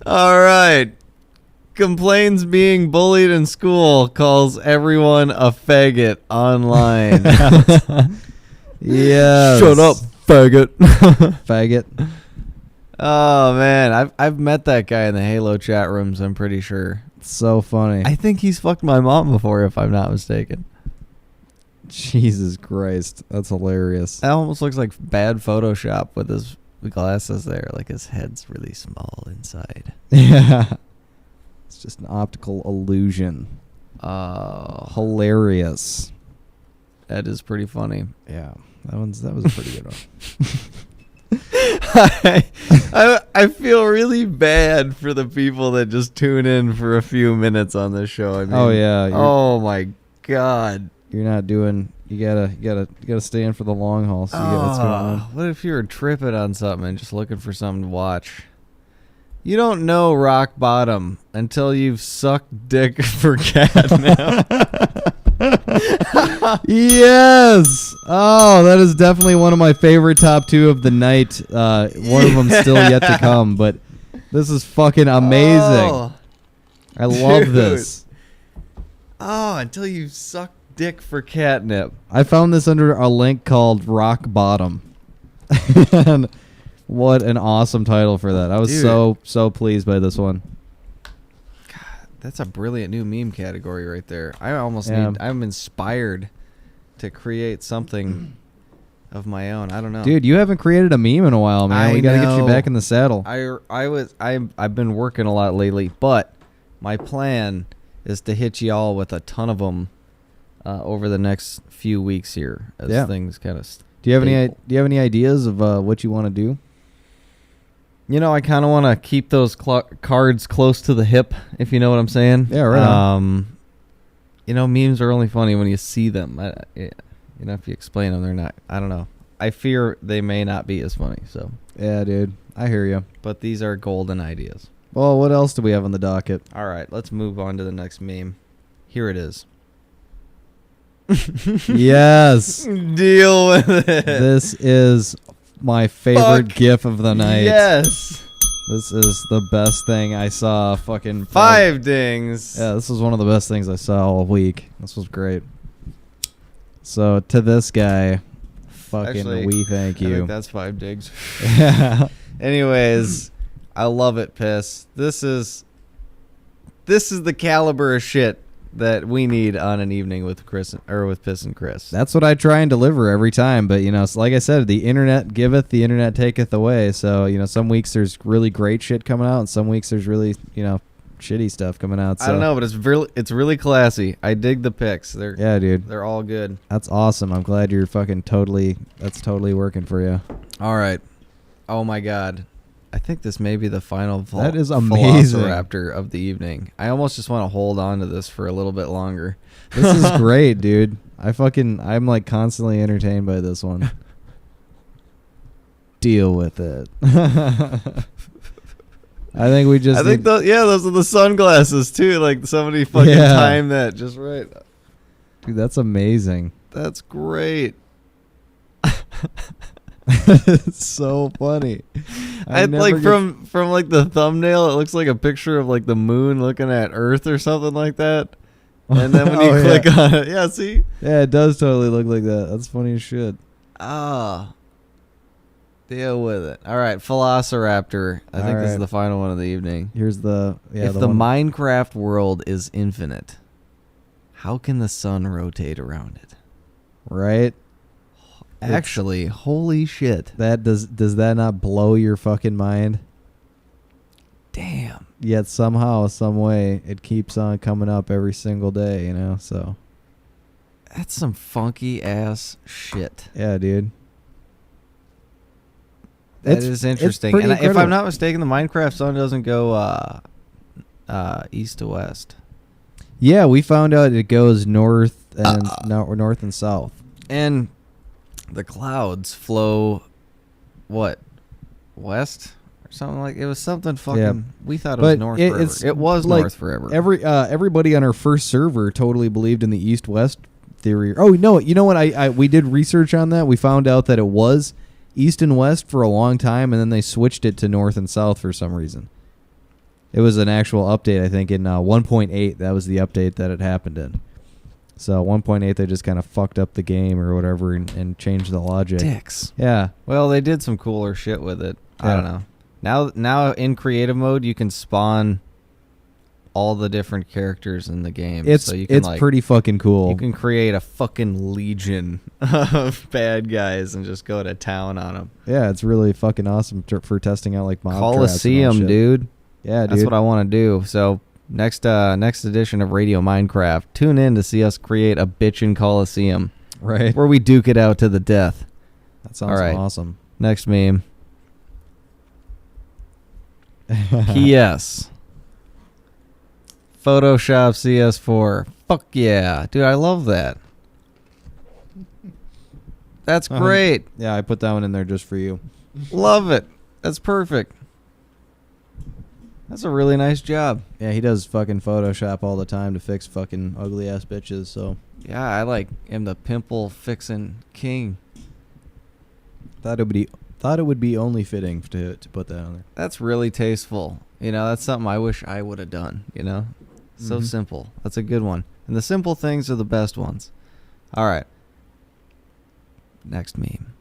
All right. Complains being bullied in school, calls everyone a faggot online. Yeah. Shut up, faggot. Faggot. Oh man, I've met that guy in the Halo chat rooms. I'm pretty sure. So funny. I think he's fucked my mom before, if I'm not mistaken. Jesus Christ, that's hilarious. That almost looks like bad Photoshop with his glasses there. Like his head's really small inside. Yeah. It's just an optical illusion. Hilarious. That is pretty funny. Yeah. That was a pretty good one. I feel really bad for the people that just tune in for a few minutes on this show. I mean, Oh yeah. Oh my god. You're not doing. You gotta stay in for the long haul. So you get what's going on. What if you were tripping on something and just looking for something to watch? You don't know rock bottom until you've sucked dick for catnip. Yes. Oh, that is definitely one of my favorite top two of the night. One of them still yet to come, but this is fucking amazing. Oh, I love dude. this. Oh, until you've sucked dick for catnip. I found this under a link called Rock Bottom. And what an awesome title for that. I was Dude. so pleased by this one. That's a brilliant new meme category right there. I almost Yeah. I'm inspired to create something of my own. I don't know. Dude, you haven't created a meme in a while, man. I We got to get you know. back in the saddle. I've been working a lot lately, but my plan is to hit y'all with a ton of them over the next few weeks here as Yeah. things kind of Do you have any ideas of what you want to do? I kind of want to keep those cards close to the hip, if you know what I'm saying. Yeah, right Memes are only funny when you see them. If you explain them, they're not. I don't know. I fear they may not be as funny. So, Yeah, dude. I hear you. but these are golden ideas. Well, what else do we have on the docket? All right, let's move on to the next meme. Here it is. Yes. Deal with it. This is my favorite Fuck gif of the night. Yes. This is the best thing I saw. Fucking 5 dings. Yeah, this was one of the best things I saw all week. This was great. So to this guy, fucking Actually, we thank I you. think that's 5 digs. Yeah. Anyways, I love it, Piss. This is the caliber of shit that we need on an evening with Chris or with Piss and Chris. That's what I try and deliver every time. But, like I said, the internet giveth, the internet taketh away. So, some weeks there's really great shit coming out, and some weeks there's really, shitty stuff coming out. So. I don't know, but it's really classy. I dig the pics. Yeah, dude. They're all good. That's awesome. I'm glad you're fucking that's totally working for you. All right. Oh my God. I think this may be the final That is amazing. Velociraptor of the evening. I almost just want to hold on to this for a little bit longer. This is great, dude. I'm like constantly entertained by this one. Deal with it. I think we just. Those are the sunglasses too. Like somebody fucking timed that just right. Dude, that's amazing. That's great. It's so funny. I like from like the thumbnail, it looks like a picture of like the moon looking at Earth or something like that. And then when you click on it, see? Yeah, it does totally look like that. That's funny as shit. Deal with it. All right, Velociraptor. I think this is right. the final one of the evening. Here's the if the Minecraft world is infinite, how can the sun rotate around it? Right? Actually, holy shit. That does that not blow your fucking mind? Damn. Yet somehow, some way, it keeps on coming up every single day, you know? So that's some funky ass shit. Yeah, dude. That is interesting. And if I'm not mistaken, the Minecraft sun doesn't go east to west. Yeah, we found out it goes north and south. And the clouds flow, what, west or something like? It was something fucking. Yeah. We thought it was north forever. It was like north forever. Everybody on our first server totally believed in the east-west theory. Oh no, you know what? We did research on that. We found out that it was east and west for a long time, and then they switched it to north and south for some reason. It was an actual update, I think, in 1.8. That was the update that it happened in. So 1.8, they just kind of fucked up the game or whatever and changed the logic. Dicks. Yeah. Well, they did some cooler shit with it. I don't know. Now in creative mode, you can spawn all the different characters in the game. It's pretty fucking cool. You can create a fucking legion of bad guys and just go to town on them. Yeah, it's really fucking awesome for testing out like mob Coliseum, dude. Yeah, dude. That's what I want to do. So next edition of Radio Minecraft, tune in to see us create a bitchin' Coliseum. Right. Where we duke it out to the death. That sounds awesome. Next meme. PS. Photoshop CS4. Fuck yeah. Dude, I love that. That's great. Yeah, I put that one in there just for you. Love it. That's perfect. That's a really nice job. Yeah, he does fucking Photoshop all the time to fix fucking ugly ass bitches, so. Yeah, I am the pimple fixing king. Thought it would be only fitting to put that on there. That's really tasteful. You know, that's something I wish I would have done, you know? So simple. That's a good one. And the simple things are the best ones. All right. Next meme.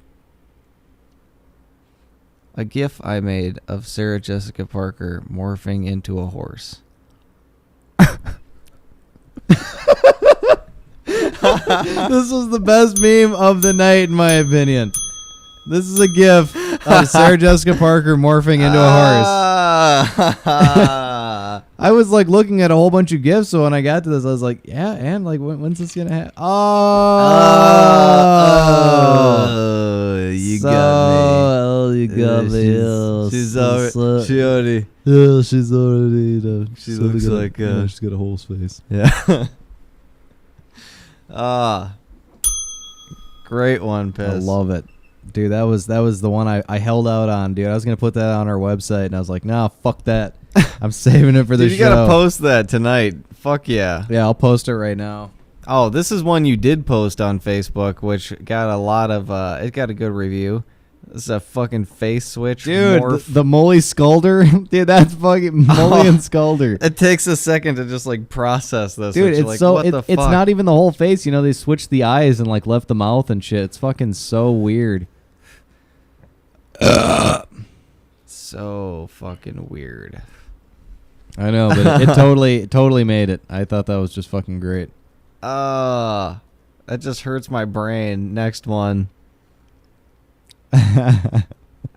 A GIF I made of Sarah Jessica Parker morphing into a horse. This was the best meme of the night, in my opinion. This is a GIF of Sarah Jessica Parker morphing into a horse. I was like looking at a whole bunch of GIFs, so when I got to this, I was like, yeah, and like, when's this gonna happen? You got me. You got me. She's already. Yeah, she's already. She looks like she's got a whole face. Yeah. Great one, Piss. I love it. Dude, that was the one I held out on, dude. I was going to put that on our website, and I was like, nah, fuck that. I'm saving it for the show. You got to post that tonight. Fuck yeah. Yeah, I'll post it right now. Oh, this is one you did post on Facebook, which got a lot of, it got a good review. This is a fucking face switch. Dude, the Molly Sculder. Dude, that's fucking Molly and Sculder. It takes a second to just like process this. Dude, it's like, so, what the fuck? It's not even the whole face. You know, they switched the eyes and like left the mouth and shit. It's fucking so weird. So fucking weird. I know, but it totally made it. I thought that was just fucking great. That just hurts my brain. Next one.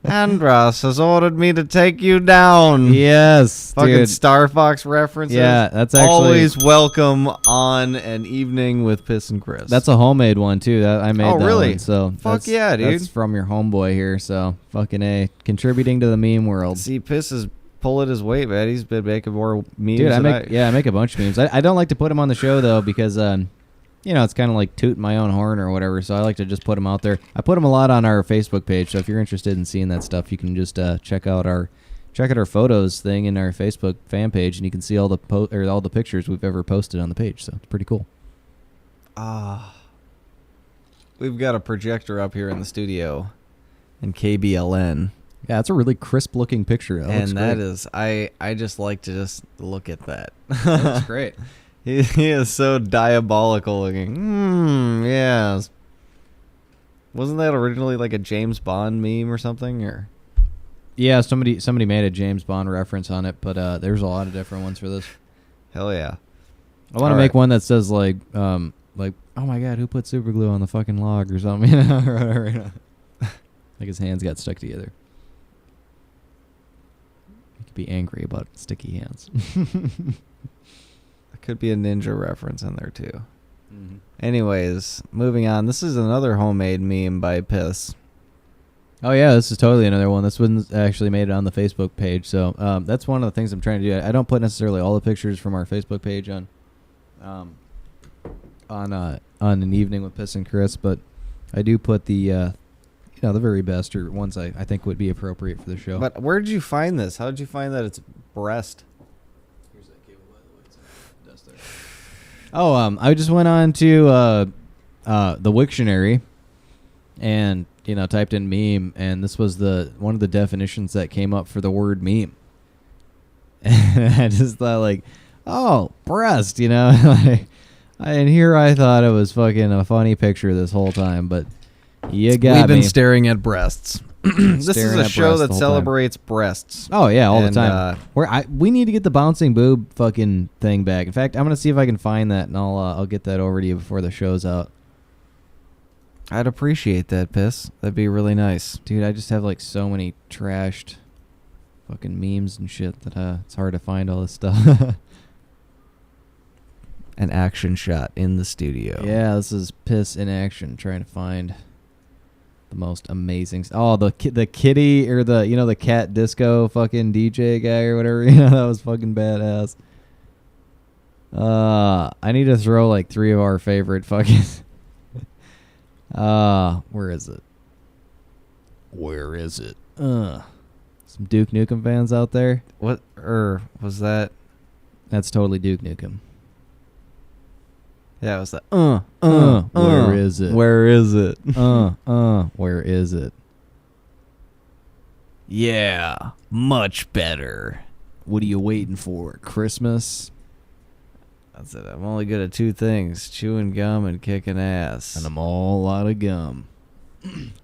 Andras has ordered me to take you down. Yes, Fucking dude. Star Fox references. Yeah, that's actually always welcome on an evening with Piss and Chris. That's a homemade one too. That I made. Oh, that really? One, so Fuck yeah, dude. That's from your homeboy here. So fucking A, contributing to the meme world. See, Piss is pulling his weight, man. He's been making more memes. Dude, I than make a bunch of memes. I don't like to put them on the show though because it's kind of like tooting my own horn or whatever. So I like to just put them out there. I put them a lot on our Facebook page. So if you're interested in seeing that stuff, you can just check out our photos thing in our Facebook fan page, and you can see all the all the pictures we've ever posted on the page. So it's pretty cool. We've got a projector up here in the studio in KBLN. Yeah, it's a really crisp looking picture. And that is, I just like to just look at that. That's great. He is so diabolical looking. Yes. Wasn't that originally like a James Bond meme or something? Or Yeah, somebody made a James Bond reference on it, but there's a lot of different ones for this. hell yeah. I want to All make right. one that says like, oh my god, who put super glue on the fucking log or something? You know, or whatever. You know. Like his hands got stuck together. You could be angry about sticky hands. Could be a ninja reference in there too. Mm-hmm. Anyways, moving on. This is another homemade meme by Piss. Oh yeah, this is totally another one. This one's actually made it on the Facebook page. So that's one of the things I'm trying to do. I don't put necessarily all the pictures from our Facebook page on an evening with Piss and Chris, but I do put the the very best or ones I think would be appropriate for the show. But where did you find this? How did you find that it's breast? Here's that cable, by the way. It's dust there. Oh, I just went on to the Wiktionary and typed in meme, and this was one of the definitions that came up for the word meme. And I just thought like, oh, breast, like, and here I thought it was fucking a funny picture this whole time, but you got We've been me. staring at breasts. This is Staring a at show breasts that the whole celebrates breasts. Oh yeah, all And, the time. We need to get the bouncing boob fucking thing back. In fact, I'm gonna see if I can find that, and I'll get that over to you before the show's out. I'd appreciate that, Piss. That'd be really nice. Dude, I just have like so many trashed fucking memes and shit that it's hard to find all this stuff. An action shot in the studio. Yeah, this is Piss in action, trying to find the most amazing. Oh, the kitty or the cat disco fucking DJ guy or whatever. That was fucking badass. I need to throw like 3 of our favorite fucking. Where is it? Where is it? Some Duke Nukem fans out there. What was that? That's totally Duke Nukem. Yeah, it was that. Where is it? Where is it? Where is it? Yeah, much better. What are you waiting for? Christmas? That's it. I'm only good at 2 things: chewing gum and kicking ass. And I'm all out of gum.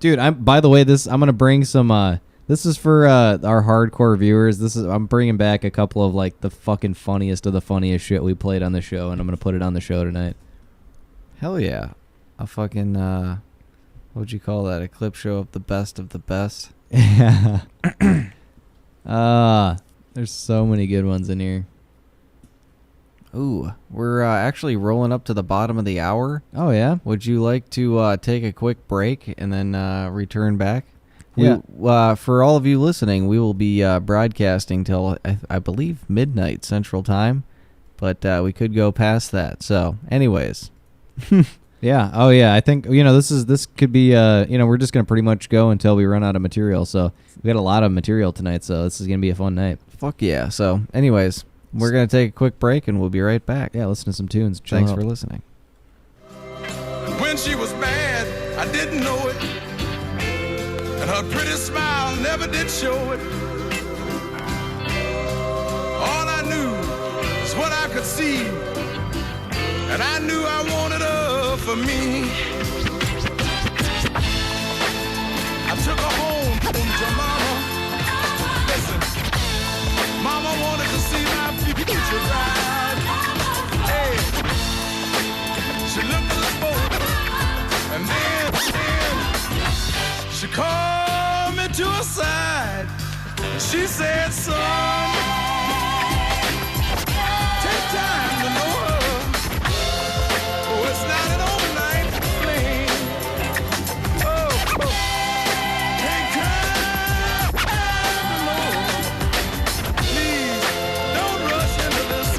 Dude, by the way, I'm gonna bring some. This is for our hardcore viewers. I'm bringing back a couple of like the fucking funniest of the funniest shit we played on the show, and I'm gonna put it on the show tonight. Hell yeah. A fucking, what'd you call that? A clip show of the best of the best? Yeah. There's so many good ones in here. Ooh, we're actually rolling up to the bottom of the hour. Oh, yeah? Would you like to take a quick break and then return back? Yeah. For all of you listening, we will be broadcasting till, I believe, midnight Central Time. But we could go past that. So, anyways. Yeah. Oh, yeah. I think, this could be, we're just going to pretty much go until we run out of material. So we got a lot of material tonight. So this is going to be a fun night. Fuck yeah. So, anyways, we're going to take a quick break and we'll be right back. Yeah. Listen to some tunes. Chill Thanks out. for listening. When she was bad, I didn't know it. And her pretty smile never did show it. All I knew is what I could see. And I knew I wanted her for me. I took her home to Mama. Listen, Mama wanted to see my future bride. Hey, she looked at us both, and then she called me to her side. She said, son, take time to know her. Oh, it's not an overnight fling. Oh, take time to know her. Please don't rush into this.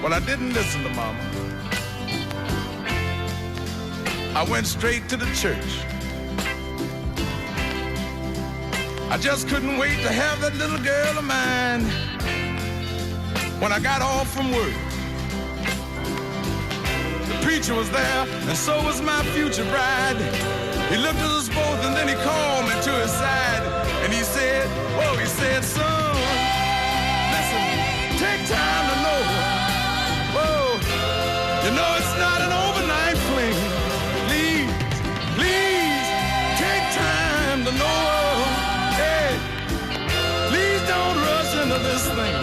Well, I didn't listen to Mama. I went straight to the church. I just couldn't wait to have that little girl of mine when I got off from work. The preacher was there, and so was my future bride. He looked at us both, and then he called me to his side, and he said, "Whoa," he said, "Son, listen, take time to know her. Whoa, you know it's not an overnight fling. Please, take time to know her. Hey, please don't rush into this thing."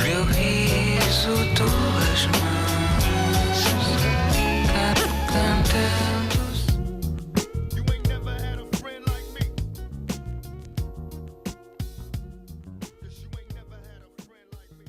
Meu riso, tuas mãos cantando. You ain't never had a friend like me. 'Cause you ain't never had a friend like me.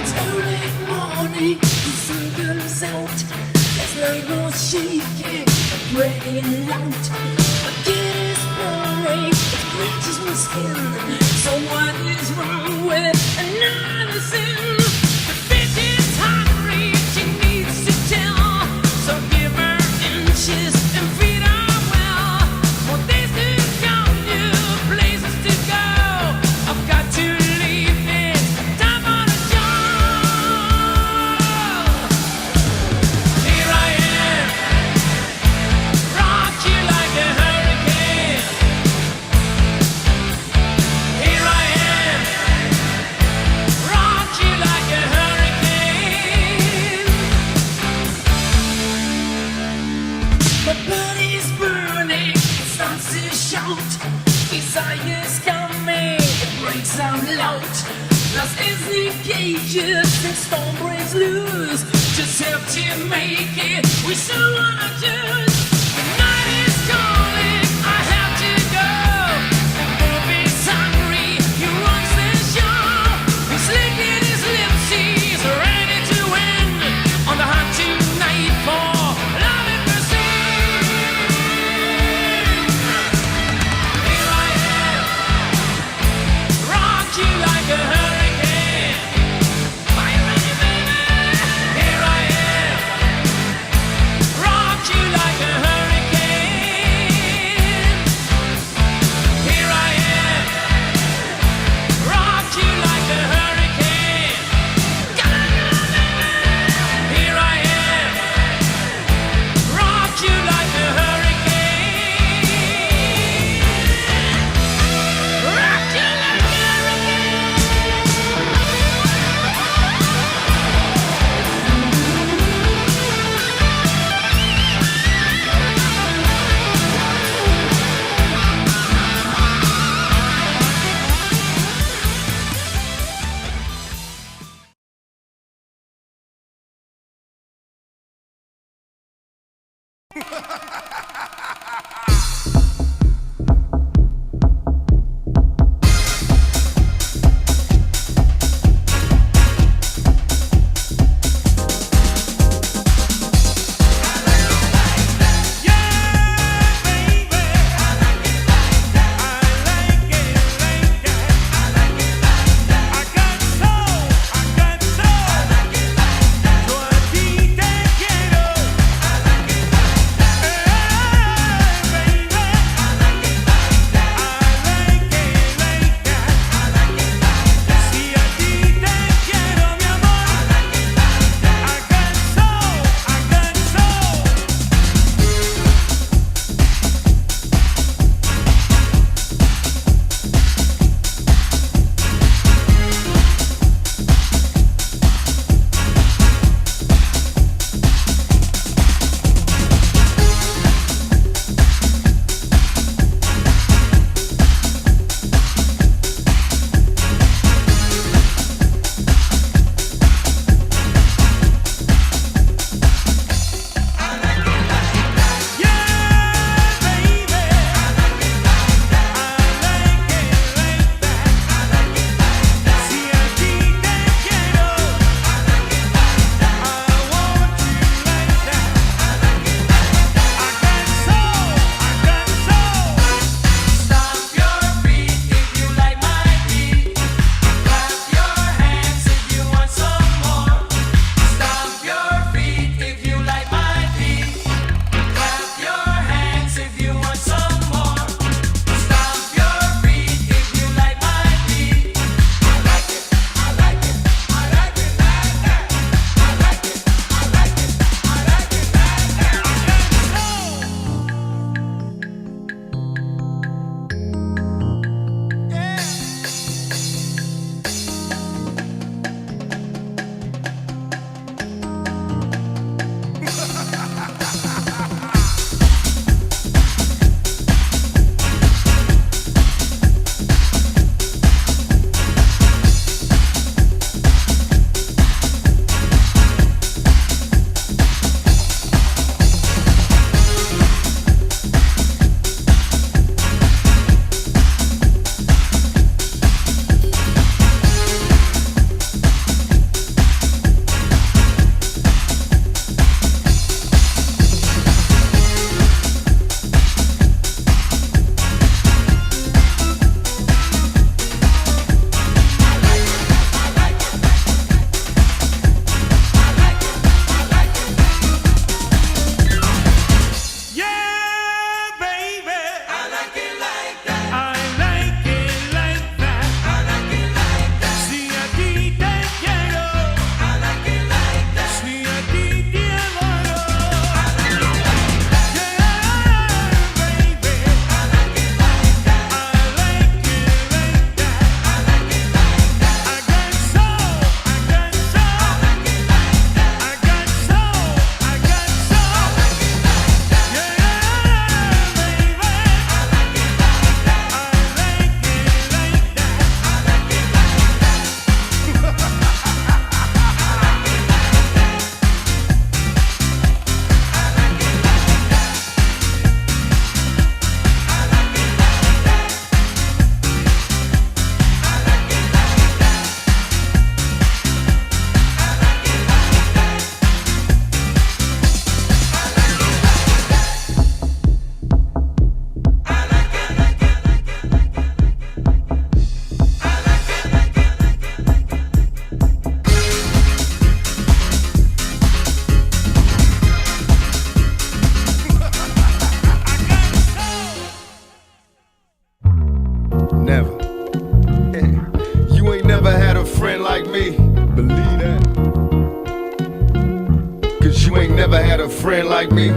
It's early morning, the sun comes out. There's no more shaking, breaking out. My kid is boring, it bleaches my skin. So what is wrong with another sin? The bitch is hungry, she needs to tell. So give her inches and feed her well. More days to come, new places to go. I've got to leave it, time for the job. Here I am, rock you like a hurricane. Here I am, rock you like a hurricane. My body's burning, it starts to shout. Desire's coming, it breaks out loud. Lost is the cages, the storm breaks loose. Just have to make it, we still wanna choose. The night is calling, I have to go. The movie's hungry, he runs the show. He's licking his lips, he's ready to win. On the hunt tonight for love and mercy. Here I am, rock you like a hurricane. Are you ready, baby? Here I am, rock you like a never had a friend like me.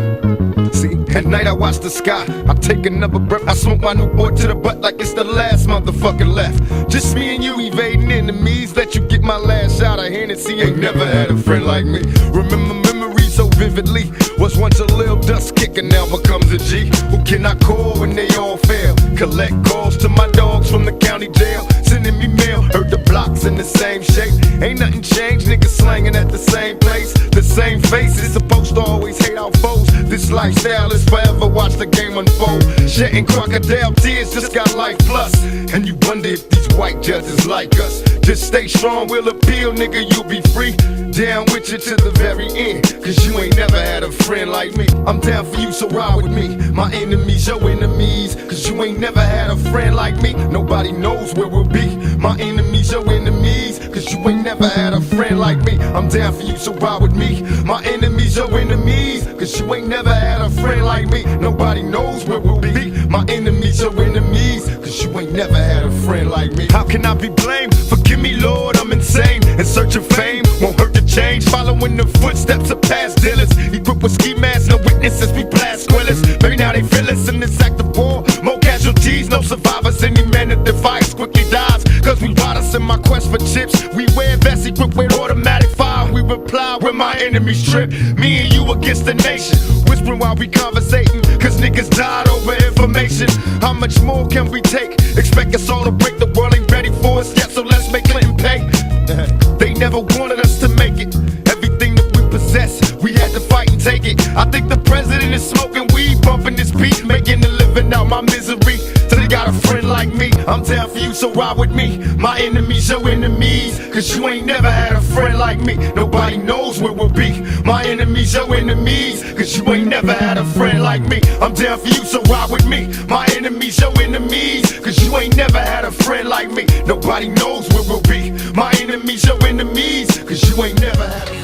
See, at night I watch the sky, I take another breath, I smoke my Newport to the butt like it's the last motherfucker left. Just me and you evading enemies, let you get my last shot of Hennessy. Ain't never had a friend like me. Remember memories so vividly. Was once a little dust kicker, now becomes a G. Who can I call when they all fail? Collect calls to my dogs from the county jail, sending me mail, heard the blocks in the same shape. Ain't nothing changed, niggas slanging at the same place, the same faces, supposed to always hate our foes. This lifestyle is forever, watch the game unfold. Shedding crocodile tears, just got life plus. And you wonder if these white judges like us. Just stay strong, we'll appeal, nigga, you'll be free. Down with you to the very end, cause you ain't never had a friend like me. I'm down for you, so ride with me. My enemies, your enemies, cause you ain't never had a friend like me. Nobody knows where we'll be. My enemies, your enemies, cause you ain't never had a friend like me. I'm down for you, so ride with me. My enemies, your enemies, cause you ain't never had a friend like me. Nobody knows where we'll be. My enemies, your enemies, cause you ain't never had a friend like me. How can I be blamed? Forgive me, Lord, I'm insane. In search of fame, won't hurt to change. Following the footsteps of past dealers. Equipped with ski masks, no witnesses, we blast squillers. Maybe now they feel us in this act of war. More casualties, no survivors. Any man that defies quickly dies. Cause we ride us in my quest for chips. We wear vests equipped with automatic fire. We reply when my enemies trip. Me and you against the nation. Whispering while we conversating. Cause niggas died over information. How much more can we take? Expect us all to break. The world ain't ready for us yet, so let's make Clinton pay. They never wanted us to make it. Everything that we possess, we had to fight and take it. I think the president is smoking weed, bumping this beat, making a living out my misery. Till he got a friend like me. I'm down for you, so ride with me. My enemies, your enemies, cause you ain't never had a friend like me. Nobody knows where we'll be. My enemies, your enemies, cause you ain't never had a friend like me. I'm down for you, so ride with me. My enemies, your enemies, cause you ain't never had a friend like me. Nobody knows where we'll be. My enemies, your enemies, cause you ain't never had a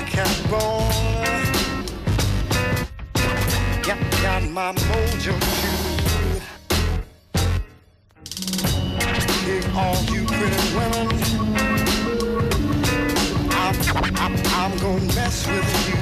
cannonball. Got my mojo too. Kick all you pretty women. I'm gonna mess with you.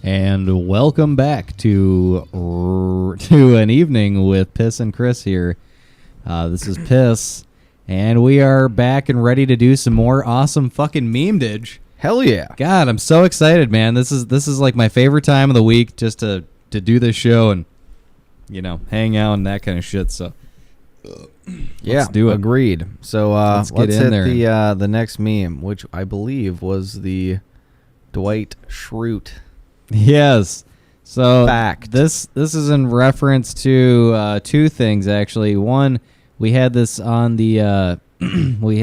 And welcome back to an evening with Piss and Chris here. This is Piss, and we are back and ready to do some more awesome fucking memedage. Hell yeah! God, I'm so excited, man. This is like my favorite time of the week, just to do this show and hang out and that kind of shit. So yeah, let's do it. Agreed. So let's get in hit there. the next meme, which I believe was the Dwight Schrute. Yes. So Fact. This is in reference to two things actually. One, we had this on the we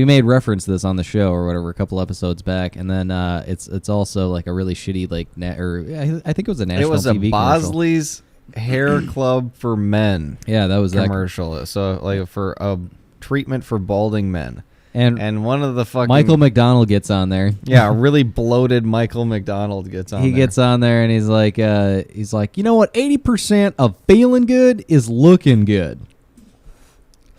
made reference to this on the show or whatever a couple episodes back, and then it's also like a really shitty I think it was a national It was a TV commercial. Bosley's Hair Club for Men. Yeah, that was that commercial. So like for a treatment for balding men. And one of the fucking Michael McDonald gets on there. Yeah, a really bloated Michael McDonald gets on. He gets on there and he's like, you know what? 80% of feeling good is looking good.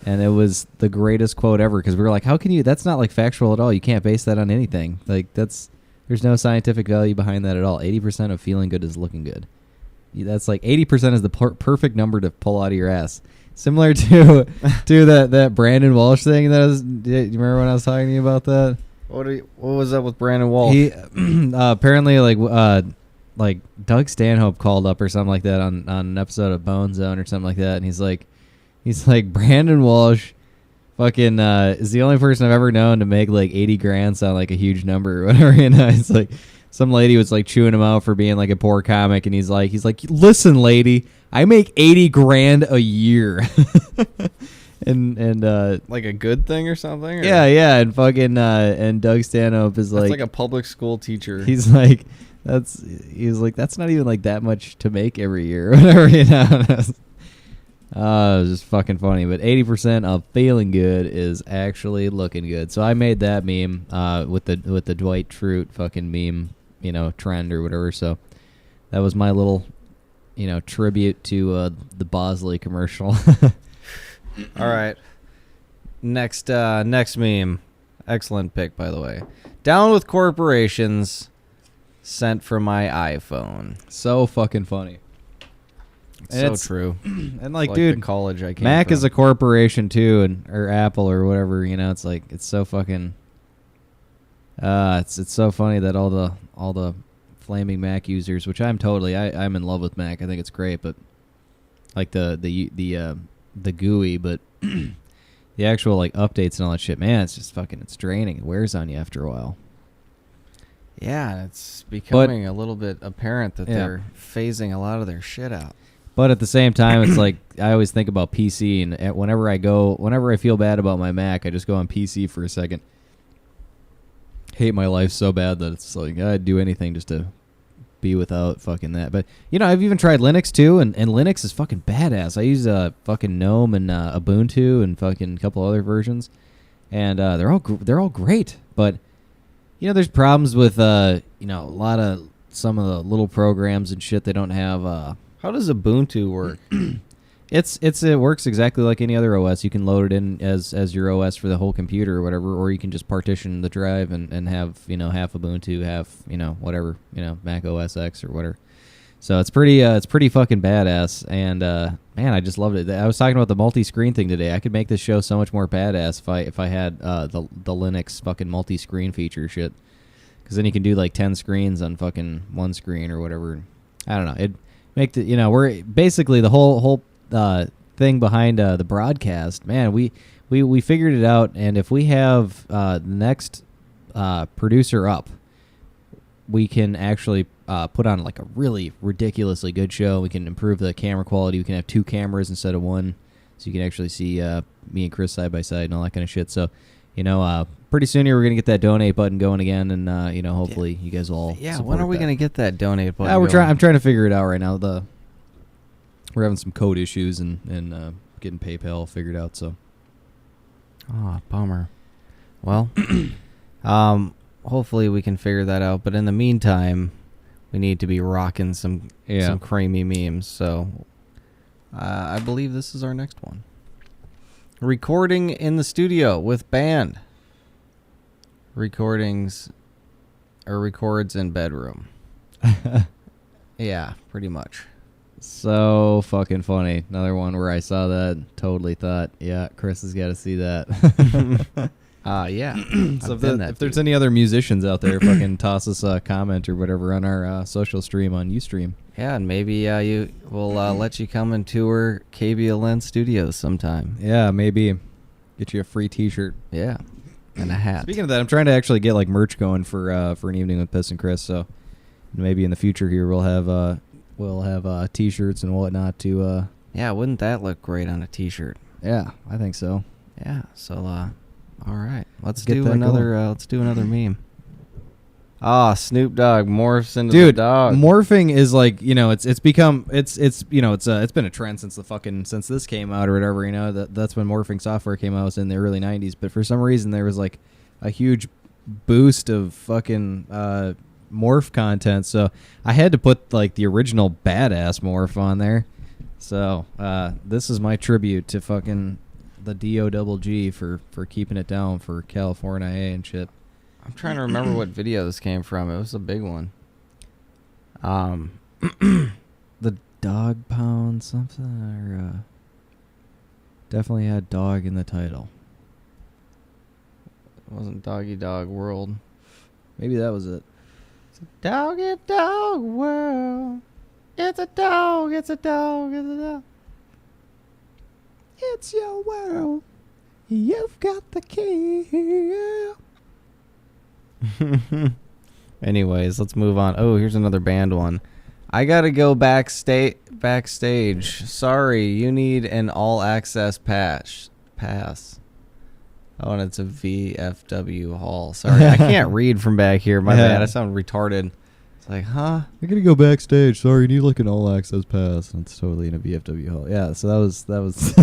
And it was the greatest quote ever because we were like, how can you? That's not like factual at all. You can't base that on anything. Like there's no scientific value behind that at all. 80% of feeling good is looking good. That's like 80% is the perfect number to pull out of your ass. Similar to that Brandon Walsh thing that do you remember when I was talking to you about that? What was up with Brandon Walsh? He apparently like Doug Stanhope called up or something like that on an episode of Bone Zone or something like that, and he's like Brandon Walsh fucking is the only person I've ever known to make like 80 grand sound like a huge number or whatever. It's like some lady was like chewing him out for being like a poor comic, and he's like, listen, lady, I make $80,000 a year. and Like a good thing or something? Or? yeah, and fucking and Doug Stanhope is That's like, like a public school teacher. he's like, that's not even like that much to make every year or whatever, you know. It was just fucking funny. But 80% of feeling good is actually looking good. So I made that meme with the Dwight Schrute fucking meme, you know, trend or whatever. So that was my little, you know, tribute to the Bosley commercial. All right. Next meme. Excellent pick, by the way. Down with corporations. Sent from my iPhone. So fucking funny. It's so true. And like, It's dude, the college I came Mac from. is a corporation too, and or Apple or whatever. You know, it's like it's so fucking. It's so funny that all the flaming Mac users, which I'm in love with Mac. I think it's great, but like the GUI, but the actual like updates and all that shit, man, it's just fucking, it's draining. It wears on you after a while. Yeah, it's becoming a little bit apparent that they're phasing a lot of their shit out. But at the same time, it's like I always think about PC, and whenever I feel bad about my Mac, I just go on PC for a second. Hate my life so bad that it's like I'd do anything just to be without fucking that. But you know, I've even tried Linux too, and Linux is fucking badass. I use fucking GNOME and Ubuntu and fucking a couple other versions, and they're all great. But you know, there's problems with you know, a lot of some of the little programs and shit. They don't have. How does Ubuntu work? It works exactly like any other OS. You can load it in as your OS for the whole computer or whatever, or you can just partition the drive and have, you know, half Ubuntu, half, you know, whatever, you know, Mac OS X or whatever. So it's pretty fucking badass, and man, I just loved it. I was talking about the multi-screen thing today. I could make this show so much more badass if I had the Linux fucking multi-screen feature shit, because then you can do like 10 screens on fucking one screen or whatever. I don't know. It make the, you know, we're basically the whole thing behind the broadcast, man. We figured it out, and if we have the next producer up, we can actually put on like a really ridiculously good show. We can improve the camera quality. We can have 2 cameras instead of 1, so you can actually see me and Chris side by side and all that kind of shit. So, you know, pretty soon here we're gonna get that donate button going again, and you know, hopefully you guys will all when are we gonna get that donate button? I'm trying to figure it out right now. We're having some code issues and getting PayPal figured out. So, bummer. Well, hopefully we can figure that out. But in the meantime, we need to be rocking some creamy memes. So, I believe this is our next one. Recording in the studio with band. Records in bedroom. Yeah, pretty much. So fucking funny. Another one where I saw that, totally thought, yeah, Chris has got to see that. Yeah. So if there's any other musicians out there, fucking toss us a comment or whatever on our social stream on USTREAM. Yeah, and maybe we'll let you come and tour KBLN Studios sometime. Yeah, maybe get you a free T-shirt. Yeah, and a hat. Speaking of that, I'm trying to actually get like merch going for an evening with Piss and Chris. So maybe in the future here we'll have T-shirts and whatnot to. Yeah, wouldn't that look great on a T-shirt? Yeah, I think so. Yeah. So, all right, let's Get do that another. Let's do another meme. Snoop Dogg morphs into Dude, the dog. morphing is like, you know, it's become you know, it's been a trend since this came out or whatever, you know. That's when morphing software came out, was in the early 90s, but for some reason there was like a huge boost of fucking morph content, so I had to put like the original badass morph on there. So this is my tribute to fucking the DOGG for keeping it down for California and shit. I'm trying to remember what video this came from. It was a big one. The dog pound something, or definitely had dog in the title. It wasn't Doggy Dog World. Maybe that was it. It's a doggy dog world. It's a dog. It's a dog. It's a dog. It's your world. You've got the key. Anyways, let's move on. Oh, here's another band one. I gotta go backstage. Sorry, you need an all-access pass. Oh, and it's a VFW hall. Sorry, I can't read from back here. My bad. I sound retarded. It's like, huh? I gotta go backstage. Sorry, you need like an all-access pass. And it's totally in a VFW hall. Yeah, so that was.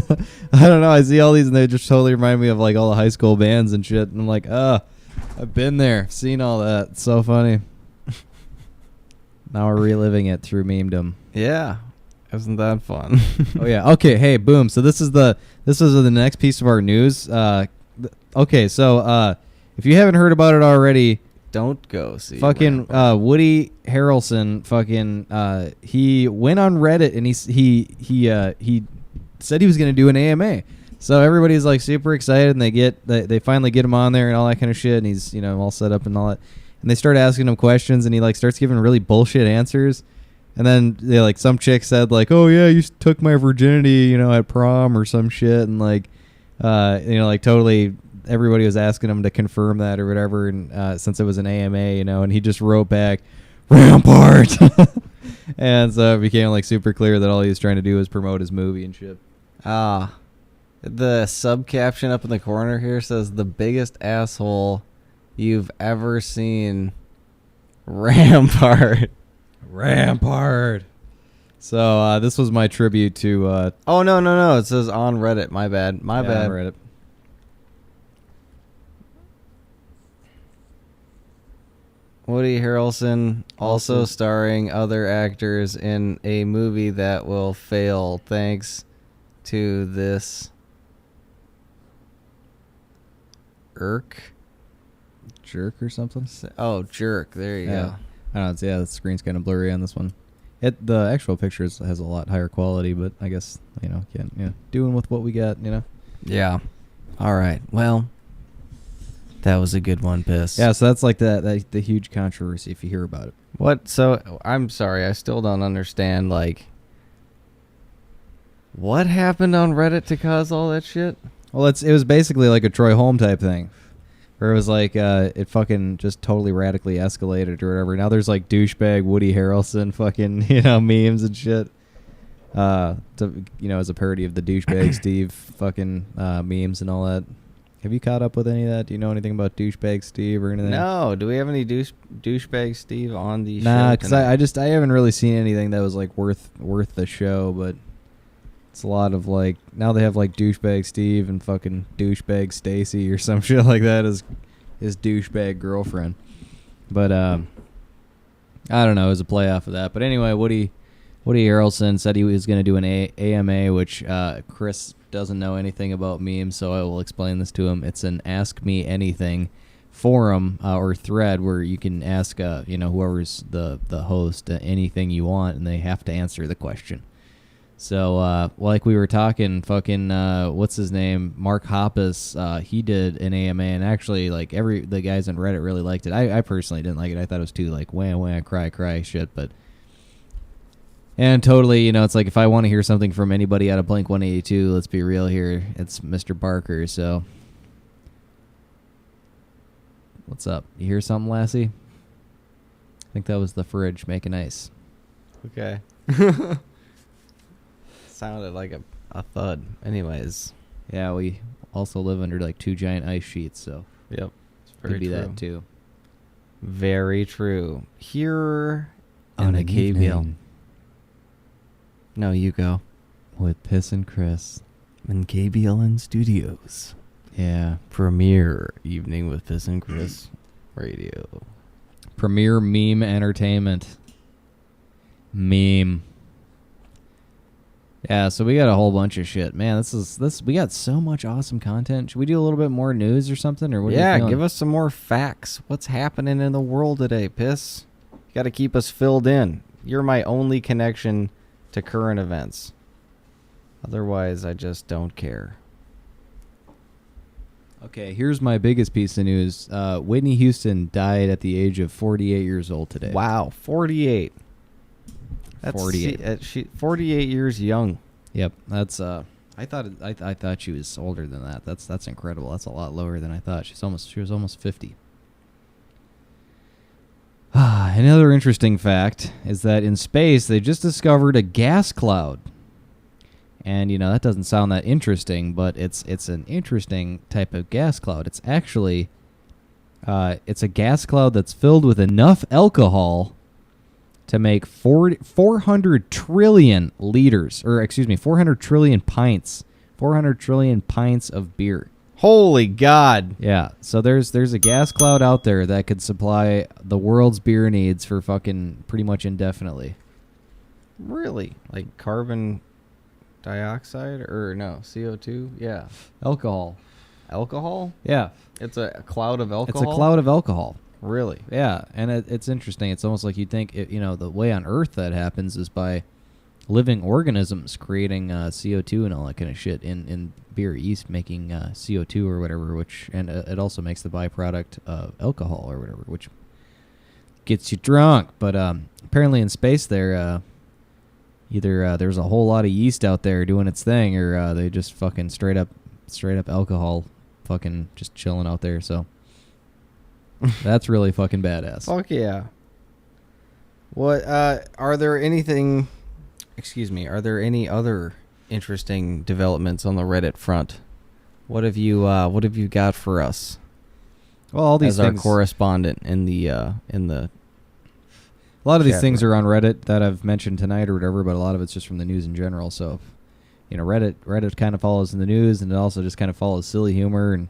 I don't know. I see all these and they just totally remind me of like all the high school bands and shit. And I'm like, I've been there, seen all that. It's so funny. Now we're reliving it through memedom. Yeah, isn't that fun? Oh yeah. Okay. Hey, boom. So this is the next piece of our news. Okay. So if you haven't heard about it already, Don't go see. fucking Woody Harrelson. Fucking he went on Reddit and he said he was gonna do an AMA. So everybody's like super excited and they finally get him on there and all that kind of shit. And he's all set up and all that. And they start asking him questions, and he like starts giving really bullshit answers. And then they like some chick said like, "Oh yeah, you took my virginity, at prom or some shit," and like, like totally everybody was asking him to confirm that or whatever. And since it was an AMA, and he just wrote back, "Rampart," and so it became like super clear that all he was trying to do was promote his movie and shit. The sub caption up in the corner here says, "The biggest asshole you've ever seen, Rampart." Rampart. So this was my tribute to. Oh no! It says on Reddit. My bad. My yeah, bad. on Reddit. Woody Harrelson also starring other actors in a movie that will fail thanks to this Jerk or something. Oh, jerk. There you go. I don't know. The screen's kind of blurry on this one. The actual pictures has a lot higher quality, but I guess doing with what we got. Yeah. All right. Well, that was a good one, Piss. Yeah. So that's like the huge controversy if you hear about it. What? So I'm sorry. I still don't understand. Like, what happened on Reddit to cause all that shit? Well, it was basically like a Troy Holm type thing. Where it was like, it fucking just totally radically escalated or whatever. Now there's like douchebag Woody Harrelson fucking, memes and shit. As a parody of the douchebag Steve fucking memes and all that. Have you caught up with any of that? Do you know anything about douchebag Steve or anything? No. Do we have any douchebag Steve on the show? Nah, because I haven't really seen anything that was like worth the show, but it's a lot of like, now they have like douchebag Steve and fucking douchebag Stacy or some shit like that as his douchebag girlfriend. But I don't know, it was a play off of that. But anyway, Woody Harrelson said he was going to do an AMA, which Chris doesn't know anything about memes, so I will explain this to him. It's an Ask Me Anything forum or thread where you can ask whoever's the host anything you want, and they have to answer the question. So, like we were talking, fucking, what's his name? Mark Hoppus, he did an AMA, and actually, like, the guys on Reddit really liked it. I personally didn't like it. I thought it was too, like, wah, cry shit, but... And totally, it's like, if I want to hear something from anybody out of Blink-182, let's be real here, it's Mr. Barker, so... What's up? You hear something, Lassie? I think that was the fridge making ice. Okay. Sounded like a thud. Anyways. Yeah, we also live under like 2 giant ice sheets, so Yep. It's could very be true. that too. Very true. Here On in the an KBL. evening No, you go. with Piss and Chris. In KBLN Studios. Yeah. Premiere Evening with Piss and Chris Radio. Premier meme entertainment. Meme. Yeah, so we got a whole bunch of shit. Man, we got so much awesome content. Should we do a little bit more news or something? Or what are you feeling? Give us some more facts. What's happening in the world today, Piss? You got to keep us filled in. You're my only connection to current events. Otherwise, I just don't care. Okay, here's my biggest piece of news. Whitney Houston died at the age of 48 years old today. Wow, 48. That's 48. 48 years young. Yep, that's I thought she was older than that. That's incredible. That's a lot lower than I thought. She was almost 50. Another interesting fact is that in space they just discovered a gas cloud. And, that doesn't sound that interesting, but it's an interesting type of gas cloud. It's actually, it's a gas cloud that's filled with enough alcohol to make 400 trillion liters, 400 trillion pints, 400 trillion pints of beer. Holy God. Yeah, so there's a gas cloud out there that could supply the world's beer needs for fucking pretty much indefinitely. Really? Like carbon dioxide or no, CO2? Yeah. Alcohol. Alcohol? Yeah. It's a cloud of alcohol? It's a cloud of alcohol. Really? Yeah, and it's interesting. It's almost like you'd think, the way on Earth that happens is by living organisms creating CO2 and all that kind of shit in beer yeast making CO2 or whatever, and it also makes the byproduct of alcohol or whatever, which gets you drunk. But apparently in space there, either there's a whole lot of yeast out there doing its thing, or they just fucking straight up alcohol fucking just chilling out there. So that's really fucking badass. Fuck yeah. What are there any other interesting developments on the Reddit front? What have you got for us? Well, all these as things, our correspondent in the a lot of these chat things room. are on Reddit that I've mentioned tonight or whatever, but a lot of it's just from the news in general. So, Reddit kind of follows in the news, and it also just kind of follows silly humor. And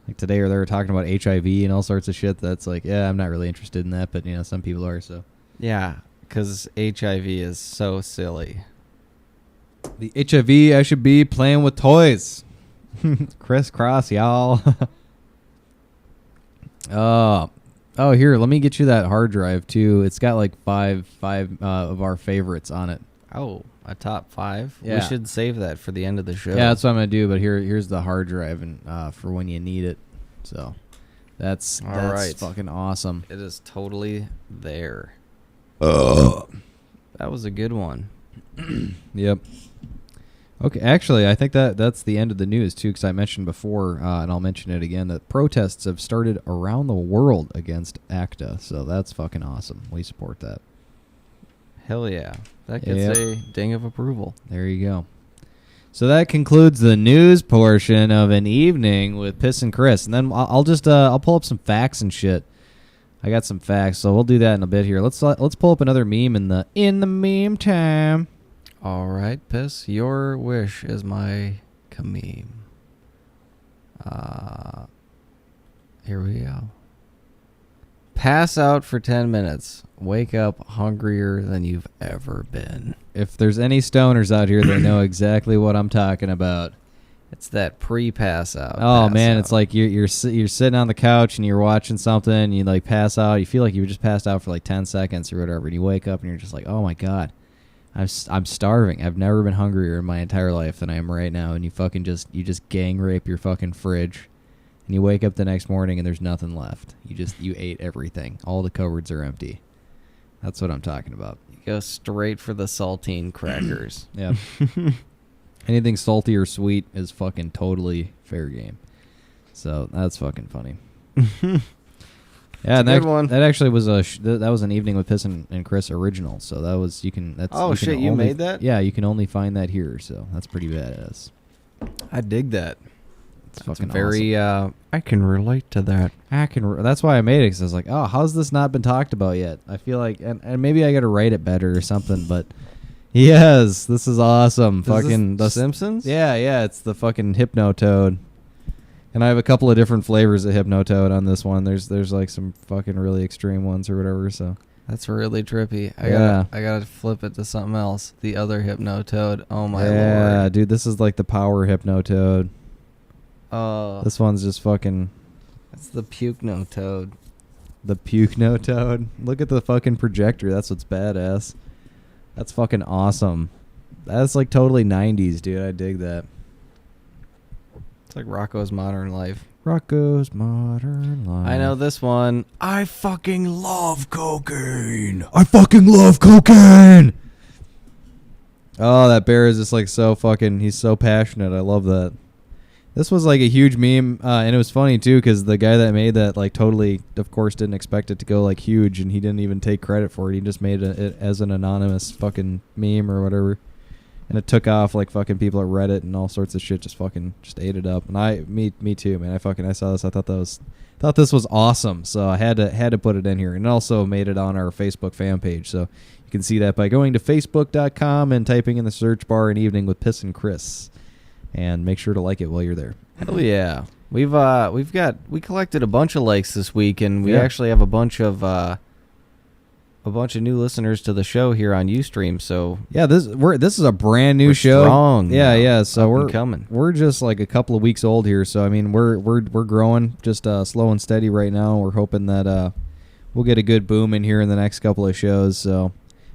like today, they were talking about HIV and all sorts of shit. That's like, yeah, I'm not really interested in that, but some people are. So Yeah, because HIV is so silly. the HIV, I should be playing with toys. Crisscross, y'all. Oh, here, let me get you that hard drive too. It's got like five of our favorites on it. Oh, a top 5? Yeah. We should save that for the end of the show. Yeah, that's what I'm gonna do. But here's the hard drive, and for when you need it. So that's All right. fucking awesome. It is totally there. That was a good one. Yep. Okay, actually, I think that's the end of the news, too, because I mentioned before, and I'll mention it again, that protests have started around the world against ACTA, so that's fucking awesome. We support that. Hell yeah. That gets a ding of approval. There you go. So that concludes the news portion of an evening with Piss and Chris, and then I'll pull up some facts and shit. I got some facts, so we'll do that in a bit here. Let's pull up another meme in the meme time. All right, Piss. Your wish is my kameme. Here we go. Pass out for 10 minutes. Wake up hungrier than you've ever been. If there's any stoners out here, they know exactly what I'm talking about. It's that pre-pass out. Oh pass man, out. it's like you're sitting on the couch and you're watching something, and you like pass out. You feel like you just passed out for like 10 seconds or whatever, and you wake up and you're just like, oh my god, I'm starving. I've never been hungrier in my entire life than I am right now. And you fucking just gang rape your fucking fridge, and you wake up the next morning and there's nothing left. You ate everything. All the cupboards are empty. That's what I'm talking about. You go straight for the saltine crackers. Yeah. Anything salty or sweet is fucking totally fair game. So that's fucking funny. Yeah, a good one. That actually was that was an evening with Piss and Chris original. So that was Oh shit, you made that? Yeah, you can only find that here. So that's pretty badass. I dig that. It's That's fucking very. awesome. I can relate to that. That's why I made it, because I was like, oh, how's this not been talked about yet? I feel like, and maybe I got to write it better or something, but yes, this is awesome. Fucking The Simpsons? Yeah, it's the fucking Hypnotoad. And I have a couple of different flavors of Hypnotoad on this one. There's like some fucking really extreme ones or whatever, so. That's really trippy. Yeah. I gotta flip it to something else. The other Hypnotoad. Oh my Yeah, lord. dude, this is like the power Hypnotoad. This one's just fucking That's the Puke-No-Toad. the Puke-No-Toad. Look at the fucking projector. That's what's badass. That's fucking awesome. That's like totally 90s, dude. I dig that. It's like Rocco's Modern Life. Rocco's Modern Life. I know this one. I fucking love cocaine. I fucking love cocaine. Oh, that bear is just like so fucking, he's so passionate. I love that. This was like a huge meme, and it was funny too because the guy that made that like totally, of course, didn't expect it to go like huge, and he didn't even take credit for it. He just made it as an anonymous fucking meme or whatever, and it took off like fucking people at Reddit and all sorts of shit just ate it up. And me too, man. I saw this. I thought this was awesome, so I had to put it in here, and it also made it on our Facebook fan page. So you can see that by going to facebook.com and typing in the search bar "An Evening with Piss and Chris." And make sure to like it while you're there. Hell yeah. We collected a bunch of likes this week, and we actually have a bunch of new listeners to the show here on USTREAM. So yeah, this is a brand new show. Strong. Yeah. So we're coming. We're just like a couple of weeks old here. So I mean, we're growing just slow and steady right now. We're hoping that we'll get a good boom in here in the next couple of shows. So,